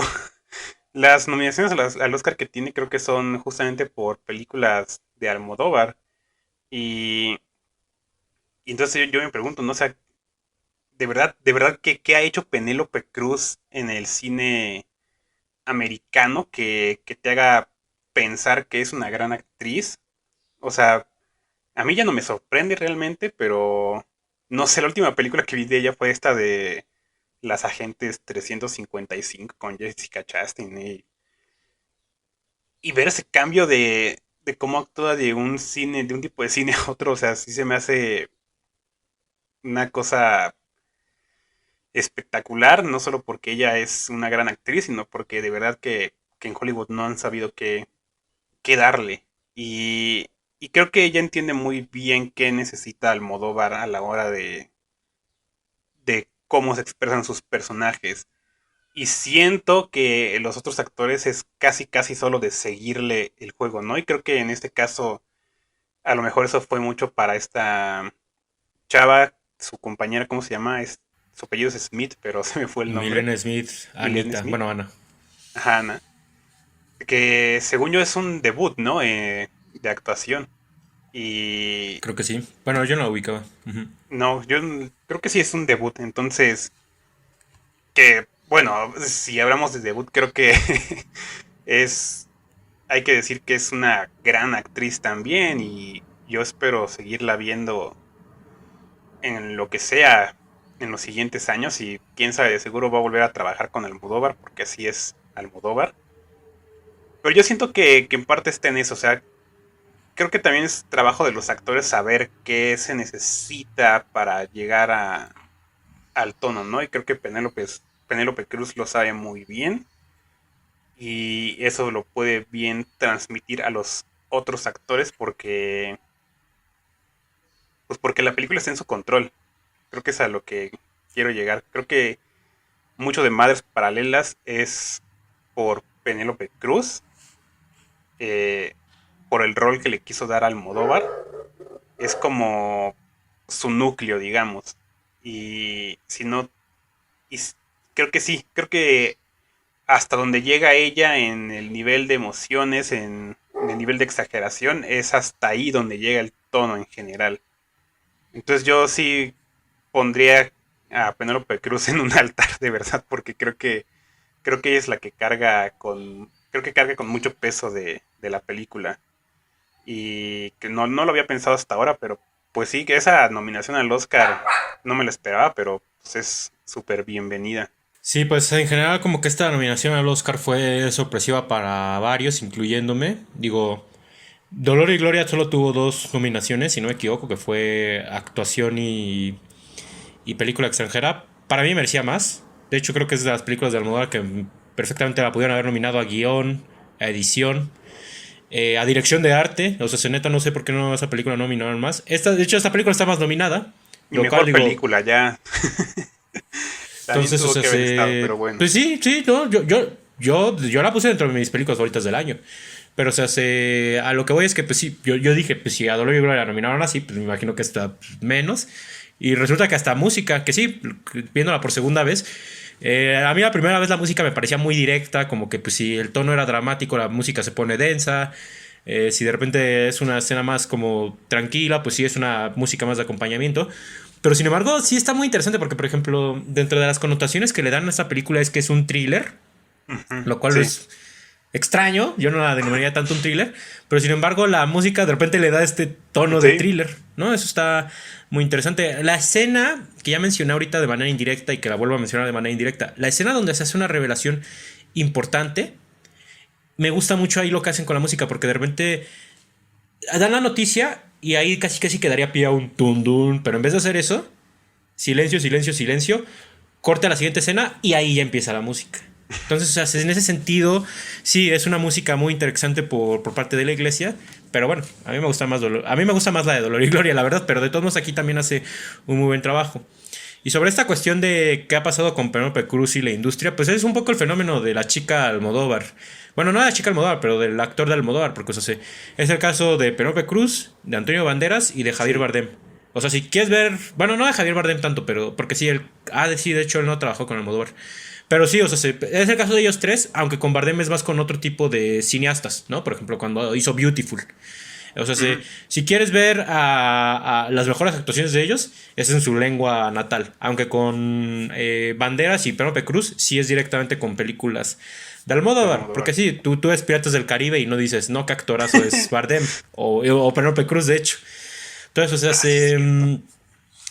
Las nominaciones al Oscar que tiene creo que son justamente por películas de Almodóvar. Y, y entonces yo me pregunto, ¿no? O sea, de verdad, ¿qué ha hecho Penélope Cruz en el cine americano que te haga pensar que es una gran actriz? O sea, a mí ya no me sorprende realmente, pero no sé, la última película que vi de ella fue esta de Las Agentes 355 con Jessica Chastain. Y ver ese cambio de cómo actúa de un cine, de un tipo de cine a otro, o sea, sí se me hace una cosa espectacular, no solo porque ella es una gran actriz, sino porque de verdad que en Hollywood no han sabido qué darle. Y creo que ella entiende muy bien qué necesita Almodóvar a la hora de cómo se expresan sus personajes. Y siento que los otros actores es casi casi solo de seguirle el juego, ¿no? Y creo que en este caso a lo mejor eso fue mucho para esta chava, su compañera, ¿cómo se llama? Su apellido es Smith, pero se me fue el nombre. Milena Smith, Milene Anita, Smith. bueno, Ana. Ajá, Ana. Que según yo es un debut, ¿no? De actuación. Y Creo que sí. Bueno, yo no la ubicaba. Ujú. no, creo que sí es un debut. Entonces, que bueno, si hablamos de debut, creo que es, hay que decir que es una gran actriz también y yo espero seguirla viendo en lo que sea en los siguientes años y quién sabe, de seguro va a volver a trabajar con Almodóvar porque así es Almodóvar. Pero yo siento que en parte está en eso, o sea, creo que también es trabajo de los actores saber qué se necesita para llegar al tono, ¿no? Y creo que Penélope Cruz lo sabe muy bien y eso lo puede bien transmitir a los otros actores porque la película está en su control. Creo que es a lo que quiero llegar. Creo que mucho de Madres Paralelas es por Penélope Cruz, eh, por el rol que le quiso dar a Almodóvar. Es como su núcleo, digamos. Y si no, y creo que sí, creo que hasta donde llega ella en el nivel de emociones, en el nivel de exageración, es hasta ahí donde llega el tono en general. Entonces yo sí pondría a Penélope Cruz en un altar de verdad, porque creo que ella es la que creo que carga con mucho peso de la película. Y que no lo había pensado hasta ahora, pero pues sí, que esa nominación al Oscar no me la esperaba, pero pues es súper bienvenida. Sí, pues en general como que esta nominación al Oscar fue sorpresiva para varios, incluyéndome. Digo, Dolor y Gloria solo tuvo dos nominaciones, si no me equivoco, que fue actuación y película extranjera. Para mí merecía más. De hecho, creo que es de las películas de Almodóvar que perfectamente la pudieron haber nominado a guión, a edición, a dirección de arte. O sea, neta, no sé por qué no esa película no nominaron más. De hecho, esta película está más nominada. Y Lo cual mejor digo, película ya. También entonces, o tuvo sea, que haber estado, pero bueno. pues sí, sí, no, yo la puse dentro de mis películas favoritas del año. Pero, o sea, a lo que voy es que, pues sí, yo dije, pues si a Dolor y Gloria la nominaron así, pues me imagino que está pues, menos. Y resulta que hasta música, que sí, viéndola por segunda vez, a mí la primera vez la música me parecía muy directa, como que pues si el tono era dramático, la música se pone densa. Si de repente es una escena más como tranquila, pues sí es una música más de acompañamiento. Pero sin embargo, sí está muy interesante porque, por ejemplo, dentro de las connotaciones que le dan a esta película es que es un thriller, Ujú, lo cual sí, es extraño. Yo no la denominaría tanto un thriller, pero sin embargo, la música de repente le da este tono de sí. thriller, ¿no? Eso está muy interesante. La escena que ya mencioné ahorita de manera indirecta y que la vuelvo a mencionar de manera indirecta, la escena donde se hace una revelación importante, me gusta mucho ahí lo que hacen con la música porque de repente dan la noticia y ahí casi casi quedaría pie a un tundun, pero en vez de hacer eso, silencio, silencio, silencio, corte a la siguiente escena y ahí ya empieza la música. Entonces, o sea, en ese sentido, sí, es una música muy interesante por parte de la iglesia, pero bueno, a mí me gusta más a mí me gusta más la de Dolor y Gloria, la verdad, pero de todos modos aquí también hace un muy buen trabajo. Y sobre esta cuestión de qué ha pasado con Penélope Cruz y la industria, pues es un poco el fenómeno de la chica Almodóvar. Bueno, no de la chica Almodóvar, pero del actor de Almodóvar, porque o sea, es el caso de Penélope Cruz, de Antonio Banderas y de Javier Sí. Bardem. O sea, si quieres ver, bueno, no de Javier Bardem tanto, pero porque sí, sí, de hecho él no trabajó con Almodóvar. Pero sí, o sea, es el caso de ellos tres, aunque con Bardem es más con otro tipo de cineastas, ¿no? Por ejemplo, cuando hizo Beautiful. O sea, Ujú. si quieres ver a las mejores actuaciones de ellos, es en su lengua natal. Aunque con Banderas y Penélope Cruz, sí es directamente con películas de De Almodóvar. Almodóvar. Porque sí, tú ves Piratas del Caribe y no dices, no, qué actorazo es Bardem. O Penélope Cruz, de hecho. Entonces, o sea, Ah, sí, es cierto.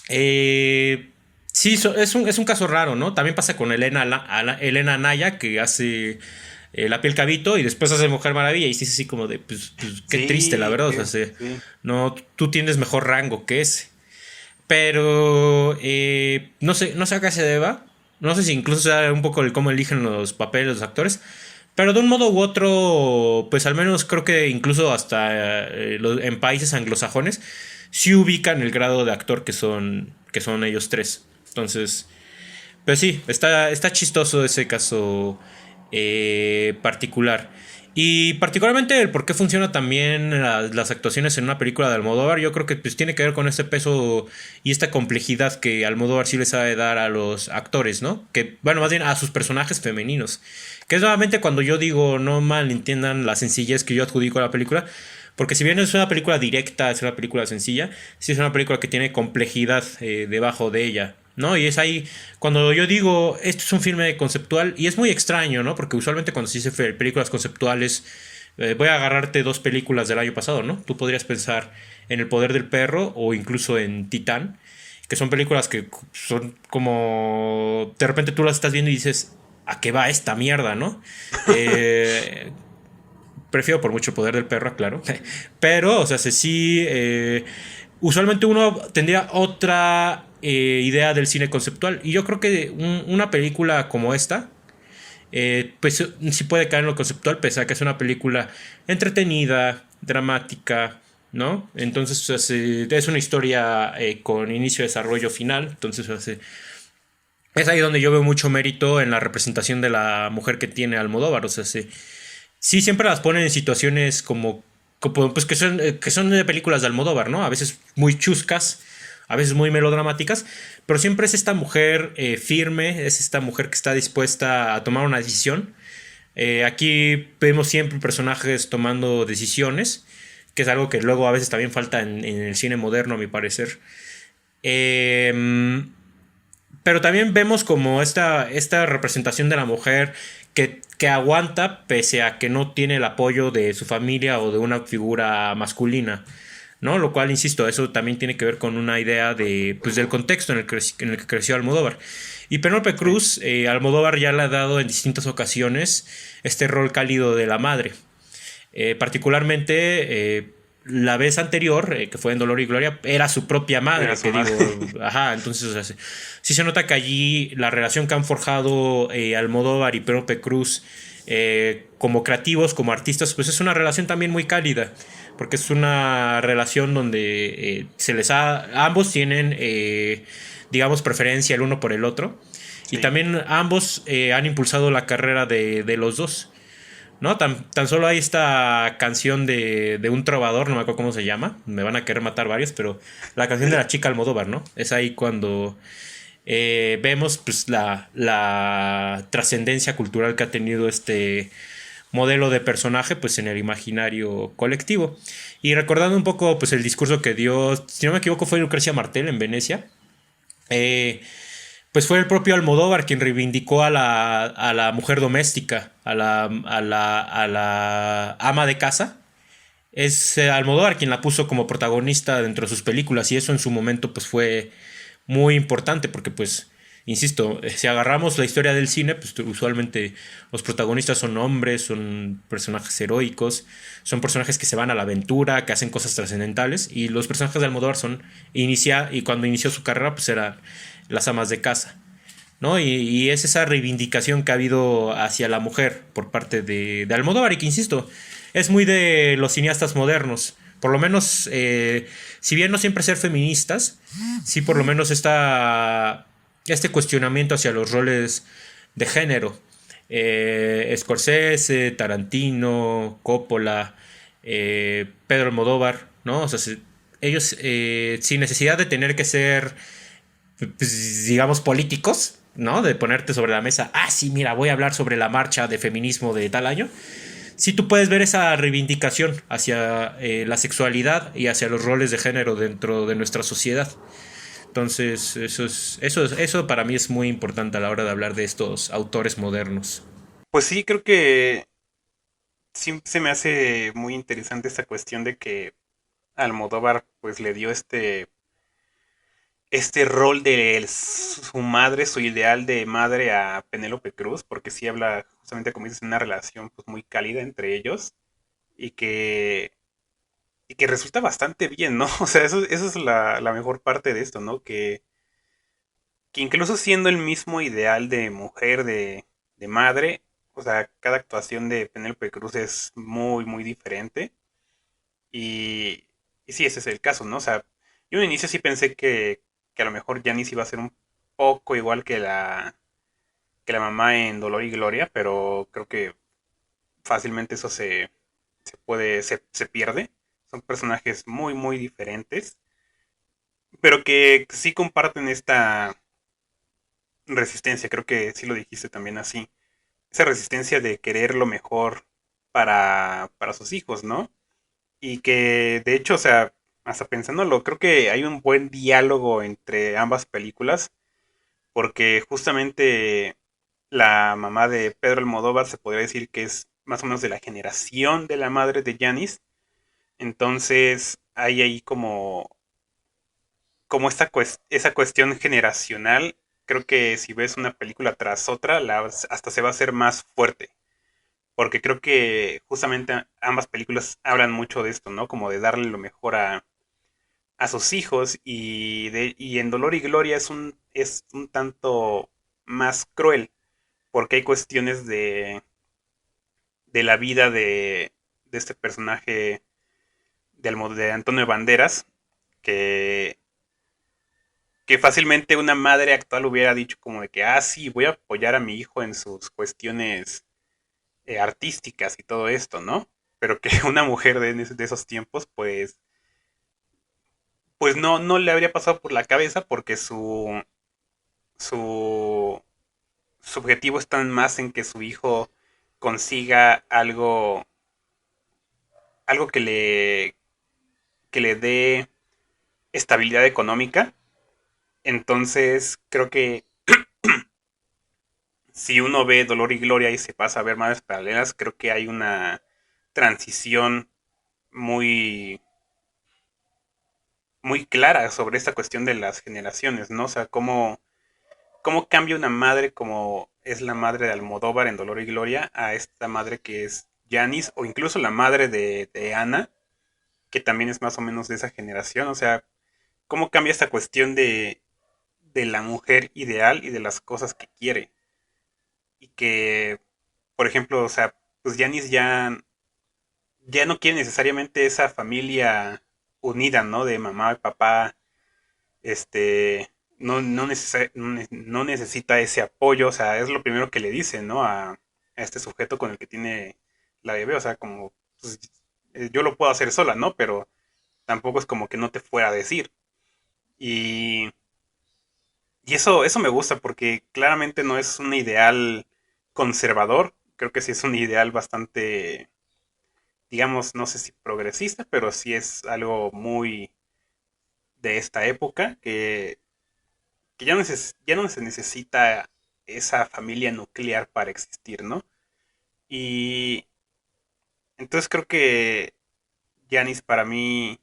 eh, sí, es un caso raro, ¿no? También pasa con Elena Anaya, que hace La piel cabito y después hace Mujer Maravilla y sí es así como de, pues, qué triste, la Sí, verdad. O sea, sí. no, tú tienes mejor rango que ese. Pero no sé a qué se deba. No sé si incluso sea un poco el cómo eligen los papeles los actores. Pero de un modo u otro, pues al menos creo que incluso hasta en países anglosajones sí ubican el grado de actor que son ellos tres. Entonces, pues sí, está chistoso ese caso particular. Y particularmente el por qué funciona también las actuaciones en una película de Almodóvar, yo creo que pues tiene que ver con este peso y esta complejidad que Almodóvar sí le sabe dar a los actores, ¿no? Que, bueno, más bien a sus personajes femeninos. Que es nuevamente cuando yo digo, no malentiendan la sencillez que yo adjudico a la película, porque si bien es una película directa, es una película sencilla, sí es una película que tiene complejidad debajo de ella, ¿no? Y es ahí cuando yo digo, esto es un filme conceptual, y es muy extraño, ¿no? Porque usualmente cuando se dice películas conceptuales, voy a agarrarte dos películas del año pasado, ¿no? Tú podrías pensar en El poder del perro o incluso en Titán, que son películas que son como... De repente tú las estás viendo y dices, ¿a qué va esta mierda, no? Eh, Prefiero por mucho el poder del perro, claro. Pero, o sea, sí. Usualmente uno tendría otra idea del cine conceptual. Y yo creo que una película como esta, pues sí puede caer en lo conceptual, pese a que es una película entretenida, dramática, ¿no? Entonces, o sea, es una historia con inicio, desarrollo, final. Entonces, o sea, es ahí donde yo veo mucho mérito en la representación de la mujer que tiene Almodóvar. O sea, sí, siempre las ponen en situaciones como pues que son de películas de Almodóvar, ¿no? A veces muy chuscas, a veces muy melodramáticas, pero siempre es esta mujer firme, es esta mujer que está dispuesta a tomar una decisión. Aquí vemos siempre personajes tomando decisiones, que es algo que luego a veces también falta en el cine moderno, a mi parecer. Eh, pero también vemos como esta representación de la mujer que aguanta pese a que no tiene el apoyo de su familia o de una figura masculina, ¿no? Lo cual, insisto, eso también tiene que ver con una idea de, pues, del contexto en el que creció Almodóvar. Y Penélope Sí, Cruz, Almodóvar ya le ha dado en distintas ocasiones este rol cálido de la madre. Particularmente, la vez anterior, que fue en Dolor y Gloria, era su propia era madre, su que madre. digo, ajá, entonces, o sea, sí se nota que allí la relación que han forjado Almodóvar y Penélope Cruz como creativos, como artistas, pues es una relación también muy cálida, porque es una relación donde ambos tienen, digamos, preferencia el uno por el otro, y Sí. también ambos han impulsado la carrera de los dos. ¿No? Tan solo hay esta canción de un trovador, no me acuerdo cómo se llama, me van a querer matar varios, pero la canción de la chica Almodóvar, ¿no? Es ahí cuando vemos pues, la trascendencia cultural que ha tenido este modelo de personaje pues, en el imaginario colectivo. Y recordando un poco pues, el discurso que dio, si no me equivoco, fue Lucrecia Martel en Venecia. Eh, pues fue el propio Almodóvar quien reivindicó a la mujer doméstica, a la ama de casa. Es Almodóvar quien la puso como protagonista dentro de sus películas y eso en su momento pues fue muy importante porque pues, insisto, si agarramos la historia del cine, pues usualmente los protagonistas son hombres, son personajes heroicos, son personajes que se van a la aventura, que hacen cosas trascendentales y los personajes de Almodóvar y cuando inició su carrera pues eran las amas de casa. ¿No? Y es esa reivindicación que ha habido hacia la mujer por parte de Almodóvar y que, insisto, es muy de los cineastas modernos. Por lo menos, si bien no siempre ser feministas, sí por lo menos este cuestionamiento hacia los roles de género. Scorsese, Tarantino, Coppola, Pedro Almodóvar, ¿no? O sea, ellos sin necesidad de tener que ser pues, digamos, políticos, ¿no? De ponerte sobre la mesa, sí, mira, voy a hablar sobre la marcha de feminismo de tal año. Sí, tú puedes ver esa reivindicación hacia la sexualidad y hacia los roles de género dentro de nuestra sociedad. Entonces, eso para mí es muy importante a la hora de hablar de estos autores modernos. Pues sí, creo que sí se me hace muy interesante esta cuestión de que Almodóvar pues le dio este rol de su madre, su ideal de madre a Penélope Cruz, porque sí habla justamente como dices, una relación pues muy cálida entre ellos y que resulta bastante bien, ¿no? O sea, eso es la mejor parte de esto, ¿no? Que incluso siendo el mismo ideal de mujer, de madre, o sea, cada actuación de Penélope Cruz es muy, muy diferente. Y, y sí, ese es el caso, ¿no? O sea, yo en un inicio sí pensé que a lo mejor Janice iba a ser un poco igual que la mamá en Dolor y Gloria, pero creo que fácilmente eso se pierde. Son personajes muy, muy diferentes, pero que sí comparten esta resistencia, creo que sí lo dijiste también así. Esa resistencia de querer lo mejor para sus hijos, ¿no? Y que de hecho, o sea, hasta pensándolo, creo que hay un buen diálogo entre ambas películas, porque justamente la mamá de Pedro Almodóvar se podría decir que es más o menos de la generación de la madre de Janis. Entonces hay ahí como esa cuestión generacional. Creo que si ves una película tras otra, hasta se va a hacer más fuerte. Porque creo que justamente ambas películas hablan mucho de esto, ¿no? Como de darle lo mejor a sus hijos y en Dolor y Gloria es un tanto más cruel porque hay cuestiones de la vida de este personaje de Antonio Banderas que, que fácilmente una madre actual hubiera dicho como de que, sí, voy a apoyar a mi hijo en sus cuestiones artísticas y todo esto, ¿no? Pero que una mujer de esos tiempos, pues pues no le habría pasado por la cabeza porque su, su objetivo está más en que su hijo consiga algo que le dé estabilidad económica. Entonces, creo que si uno ve Dolor y Gloria y se pasa a ver Madres Paralelas, creo que hay una transición muy, muy clara sobre esta cuestión de las generaciones, ¿no? O sea, cómo cambia una madre como es la madre de Almodóvar en Dolor y Gloria a esta madre que es Janis, o incluso la madre de Ana, que también es más o menos de esa generación. O sea, cómo cambia esta cuestión de la mujer ideal y de las cosas que quiere. Y que, por ejemplo, o sea, pues Janis ya no quiere necesariamente esa familia unida, ¿no? De mamá y papá, no necesita ese apoyo. O sea, es lo primero que le dice, ¿no? A este sujeto con el que tiene la bebé. O sea, como, pues, yo lo puedo hacer sola, ¿no? Pero tampoco es como que no te fuera a decir. Y, y eso me gusta porque claramente no es un ideal conservador. Creo que sí es un ideal bastante, digamos, no sé si progresista, pero sí es algo muy de esta época que ya no se necesita esa familia nuclear para existir, ¿no? Y entonces creo que Janis para mí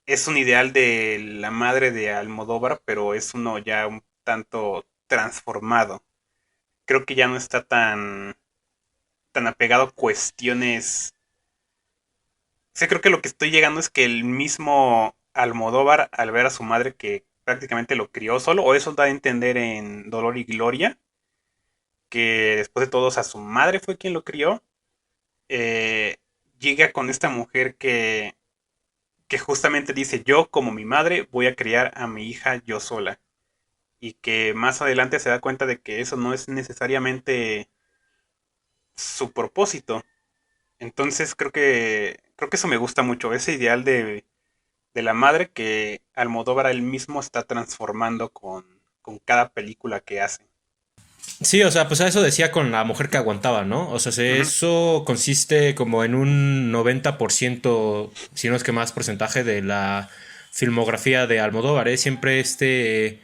es un ideal de la madre de Almodóvar, pero es uno ya un tanto transformado. Creo que ya no está tan apegado a cuestiones. Sí, creo que lo que estoy llegando es que el mismo Almodóvar, al ver a su madre que prácticamente lo crió solo, o eso da a entender en Dolor y Gloria, que después de todo, o sea, su madre fue quien lo crió, eh, llega con esta mujer que justamente dice, yo como mi madre voy a criar a mi hija yo sola. Y que más adelante se da cuenta de que eso no es necesariamente su propósito. Entonces creo que eso me gusta mucho, ese ideal de la madre que Almodóvar él mismo está transformando con cada película que hace. Sí, o sea, pues a eso decía con la mujer que aguantaba, ¿no? O sea, Ujú. eso consiste como en un 90%, si no es que más porcentaje de la filmografía de Almodóvar, ¿eh? Siempre este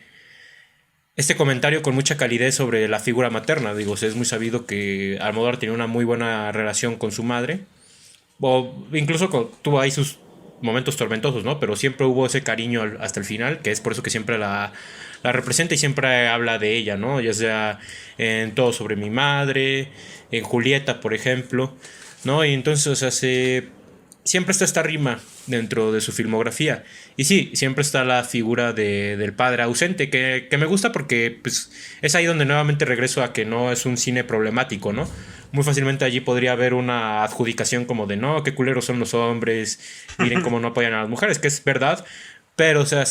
comentario con mucha calidez sobre la figura materna. Digo, es muy sabido que Almodóvar tenía una muy buena relación con su madre, o incluso tuvo ahí sus momentos tormentosos, ¿no? Pero siempre hubo ese cariño hasta el final, que es por eso que siempre la representa y siempre habla de ella, ¿no? Ya sea en Todo sobre mi madre, en Julieta, por ejemplo, ¿no? Y entonces, o sea, siempre está esta rima dentro de su filmografía. Y sí, siempre está la figura del padre ausente, que me gusta porque pues, es ahí donde nuevamente regreso a que no es un cine problemático, ¿no? Muy fácilmente allí podría haber una adjudicación como de no, qué culeros son los hombres, miren cómo no apoyan a las mujeres, que es verdad, pero o sea,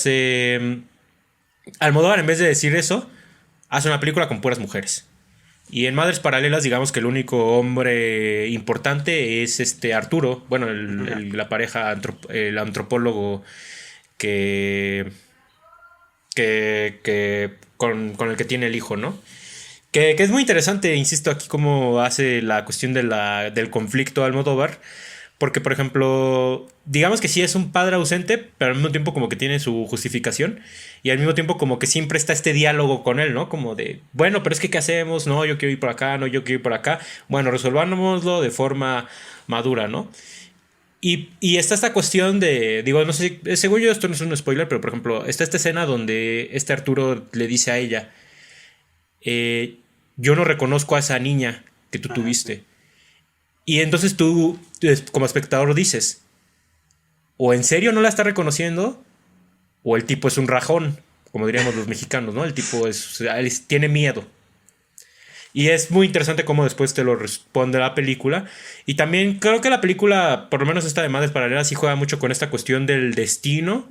Almodóvar en vez de decir eso, hace una película con puras mujeres. Y en Madres Paralelas, digamos que el único hombre importante es este Arturo, bueno, Ujú. la pareja, el antropólogo que, con el que tiene el hijo, ¿no? Que es muy interesante, insisto, aquí cómo hace la cuestión del conflicto Almodóvar. Porque, por ejemplo, digamos que sí es un padre ausente, pero al mismo tiempo como que tiene su justificación. Y al mismo tiempo como que siempre está este diálogo con él, ¿no? Como de, bueno, pero es que ¿qué hacemos? No, yo quiero ir por acá, no, yo quiero ir por acá. Bueno, resolvámoslo de forma madura, ¿no? Y está esta cuestión de, digo, no sé, según yo esto no es un spoiler, pero por ejemplo, está esta escena donde este Arturo le dice a ella, eh, yo no reconozco a esa niña que tú Ajá, sí. tuviste. Y entonces tú, como espectador, dices, o en serio no la está reconociendo, o el tipo es un rajón, como diríamos los mexicanos, ¿no? El tipo tiene miedo. Y es muy interesante cómo después te lo responde la película. Y también creo que la película, por lo menos esta de Madres Paralelas, sí juega mucho con esta cuestión del destino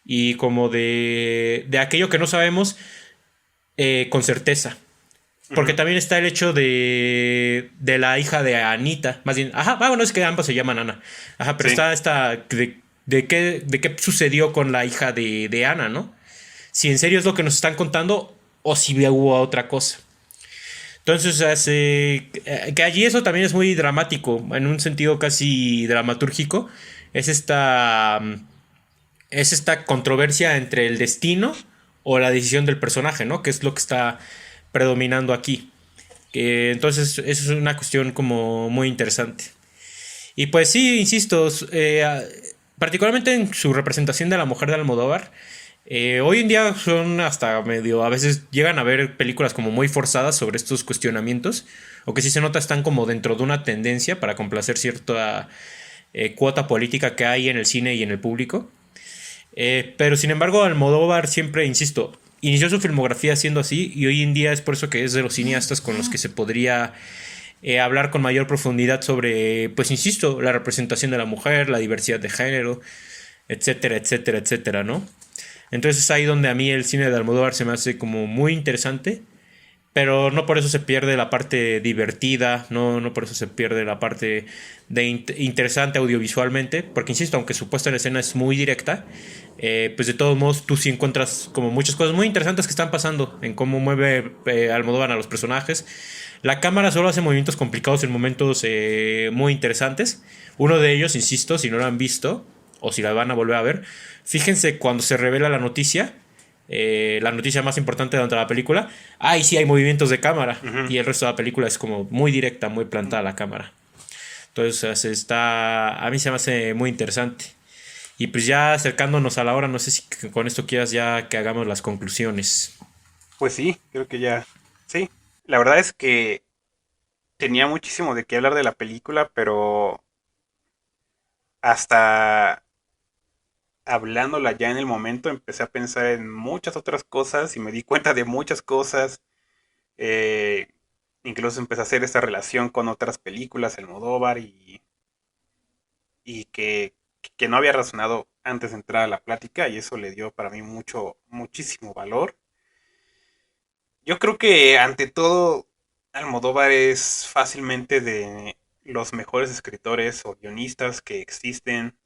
y como de aquello que no sabemos con certeza. Porque Ujú. también está el hecho de la hija de Anita, más bien, ajá, bueno, es que ambas se llaman Ana. Ajá, pero Sí. está esta de qué sucedió con la hija de Ana, ¿no? Si en serio es lo que nos están contando o si hubo otra cosa. Entonces, que allí eso también es muy dramático, en un sentido casi dramatúrgico. Es esta, es esta controversia entre el destino o la decisión del personaje, ¿no? Que es lo que está predominando aquí. Entonces, eso es una cuestión como muy interesante. Y pues sí, insisto, particularmente en su representación de la mujer de Almodóvar, hoy en día son hasta medio, a veces llegan a ver películas como muy forzadas sobre estos cuestionamientos, o que sí se nota están como dentro de una tendencia para complacer cierta cuota política que hay en el cine y en el público. Pero sin embargo, Almodóvar siempre, insisto, inició su filmografía siendo así y hoy en día es por eso que es de los cineastas con los que se podría hablar con mayor profundidad sobre, pues insisto, la representación de la mujer, la diversidad de género, etcétera, etcétera, etcétera, ¿no? Entonces es ahí donde a mí el cine de Almodóvar se me hace como muy interesante, pero no por eso se pierde la parte divertida, no por eso se pierde la parte de interesante audiovisualmente, porque insisto, aunque su puesta en escena es muy directa, pues de todos modos tú sí encuentras como muchas cosas muy interesantes que están pasando en cómo mueve Almodóvar a los personajes. La cámara solo hace movimientos complicados en momentos muy interesantes. Uno de ellos, insisto, si no lo han visto o si la van a volver a ver, fíjense cuando se revela la noticia más importante durante la película, ahí sí hay movimientos de cámara Ujú. y el resto de la película es como muy directa, muy plantada la cámara. Entonces a mí se me hace muy interesante. Y pues ya acercándonos a la hora, no sé si con esto quieras ya que hagamos las conclusiones. Pues sí, creo que ya. Sí. La verdad es que tenía muchísimo de qué hablar de la película, pero hasta hablándola ya en el momento empecé a pensar en muchas otras cosas y me di cuenta de muchas cosas. Eh, Incluso empecé a hacer esta relación con otras películas, Almodóvar, y que no había razonado antes de entrar a la plática y eso le dio para mí muchísimo valor. Yo creo que ante todo Almodóvar es fácilmente de los mejores escritores o guionistas que existen,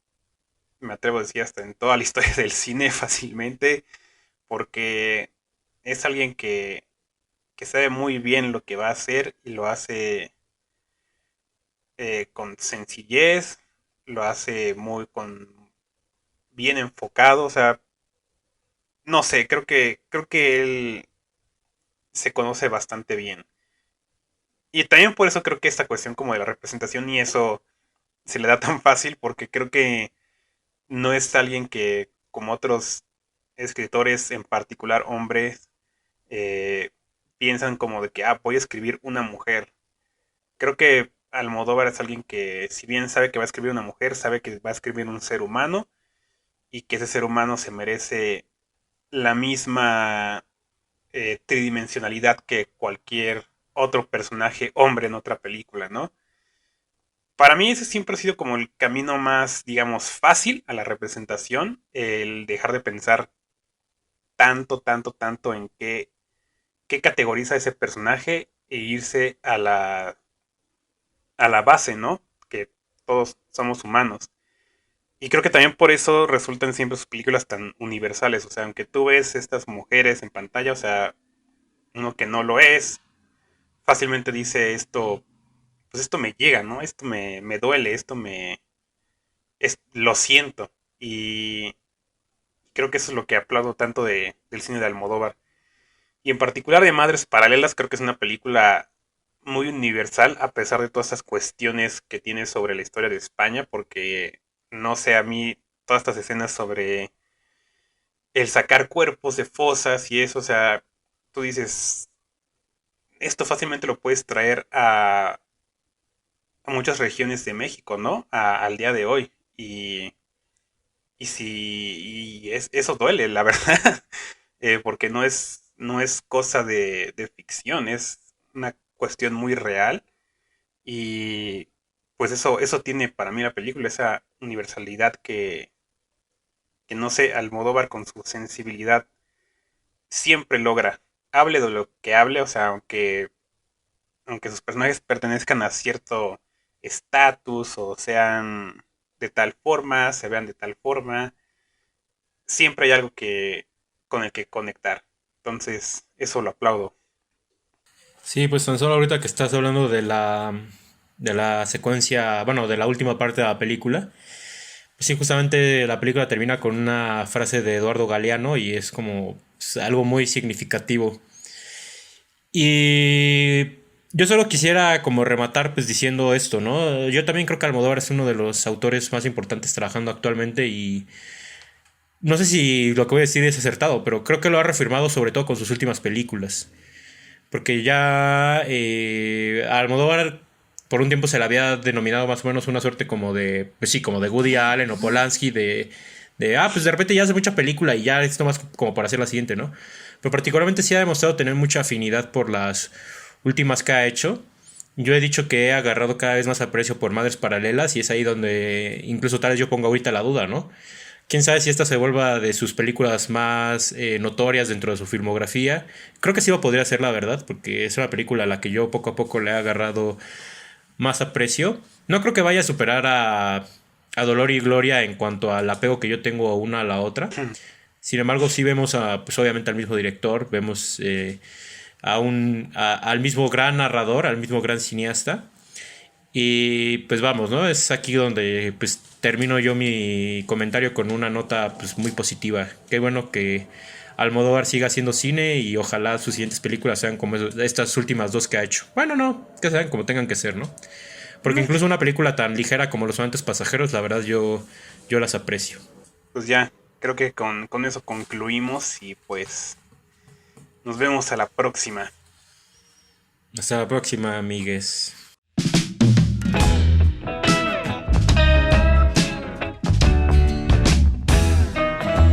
me atrevo a decir hasta en toda la historia del cine fácilmente, porque es alguien que sabe muy bien lo que va a hacer y lo hace con sencillez, lo hace muy con bien enfocado, o sea, no sé, creo que él se conoce bastante bien. Y también por eso creo que esta cuestión como de la representación y eso se le da tan fácil porque creo que no es alguien que como otros escritores, en particular hombres, eh, piensan como de que, voy a escribir una mujer. Creo que Almodóvar es alguien que, si bien sabe que va a escribir una mujer, sabe que va a escribir un ser humano y que ese ser humano se merece la misma tridimensionalidad que cualquier otro personaje hombre en otra película, ¿no? Para mí ese siempre ha sido como el camino más, digamos, fácil a la representación, el dejar de pensar tanto en qué categoriza ese personaje e irse a la base, ¿no? Que todos somos humanos. Y creo que también por eso resultan siempre sus películas tan universales. O sea, aunque tú ves estas mujeres en pantalla, o sea, uno que no lo es, fácilmente dice esto, pues esto me llega, ¿no? Esto me duele, lo siento. Y creo que eso es lo que aplaudo tanto del cine de Almodóvar. Y en particular de Madres Paralelas, creo que es una película muy universal, a pesar de todas esas cuestiones que tiene sobre la historia de España, porque no sé, a mí todas estas escenas sobre el sacar cuerpos de fosas y eso, o sea, tú dices, esto fácilmente lo puedes traer a muchas regiones de México, ¿no? Al día de hoy. Y si eso duele, la verdad, porque no es cosa de ficción, es una cuestión muy real. Y pues eso tiene para mí la película, esa universalidad que no sé, Almodóvar con su sensibilidad siempre logra. Hable de lo que hable, o sea, aunque sus personajes pertenezcan a cierto estatus o sean de tal forma, se vean de tal forma. Siempre hay algo que con el que conectar. Entonces, eso lo aplaudo. Sí, pues tan solo ahorita que estás hablando de la secuencia, bueno, de la última parte de la película. Pues sí, justamente la película termina con una frase de Eduardo Galeano y es como pues, algo muy significativo. Y yo solo quisiera como rematar pues diciendo esto, ¿no? Yo también creo que Almodóvar es uno de los autores más importantes trabajando actualmente y no sé si lo que voy a decir es acertado, pero creo que lo ha reafirmado sobre todo con sus últimas películas. Porque ya a Almodóvar por un tiempo se le había denominado más o menos una suerte como de, pues sí, como de Woody Allen o Polanski, pues de repente ya hace mucha película y ya es nomás como para hacer la siguiente, ¿no? Pero particularmente sí ha demostrado tener mucha afinidad por las últimas que ha hecho. Yo he dicho que he agarrado cada vez más aprecio por Madres Paralelas y es ahí donde incluso tal vez yo pongo ahorita la duda, ¿no? Quién sabe si esta se vuelva de sus películas más notorias dentro de su filmografía. Creo que sí lo podría ser, la verdad, porque es una película a la que yo poco a poco le he agarrado más aprecio. No creo que vaya a superar a Dolor y Gloria en cuanto al apego que yo tengo una a la otra. Sin embargo, sí vemos pues obviamente al mismo director, vemos al mismo gran narrador, al mismo gran cineasta. Y pues vamos, ¿no? Es aquí donde pues termino yo mi comentario con una nota pues muy positiva. Qué bueno que Almodóvar siga haciendo cine y ojalá sus siguientes películas sean como estas últimas dos que ha hecho. Bueno, no, que sean como tengan que ser, ¿no? Porque Mm, incluso una película tan ligera como Los Amantes Pasajeros, la verdad yo las aprecio. Pues ya, creo que con eso concluimos y pues nos vemos a la próxima. Hasta la próxima, amigues.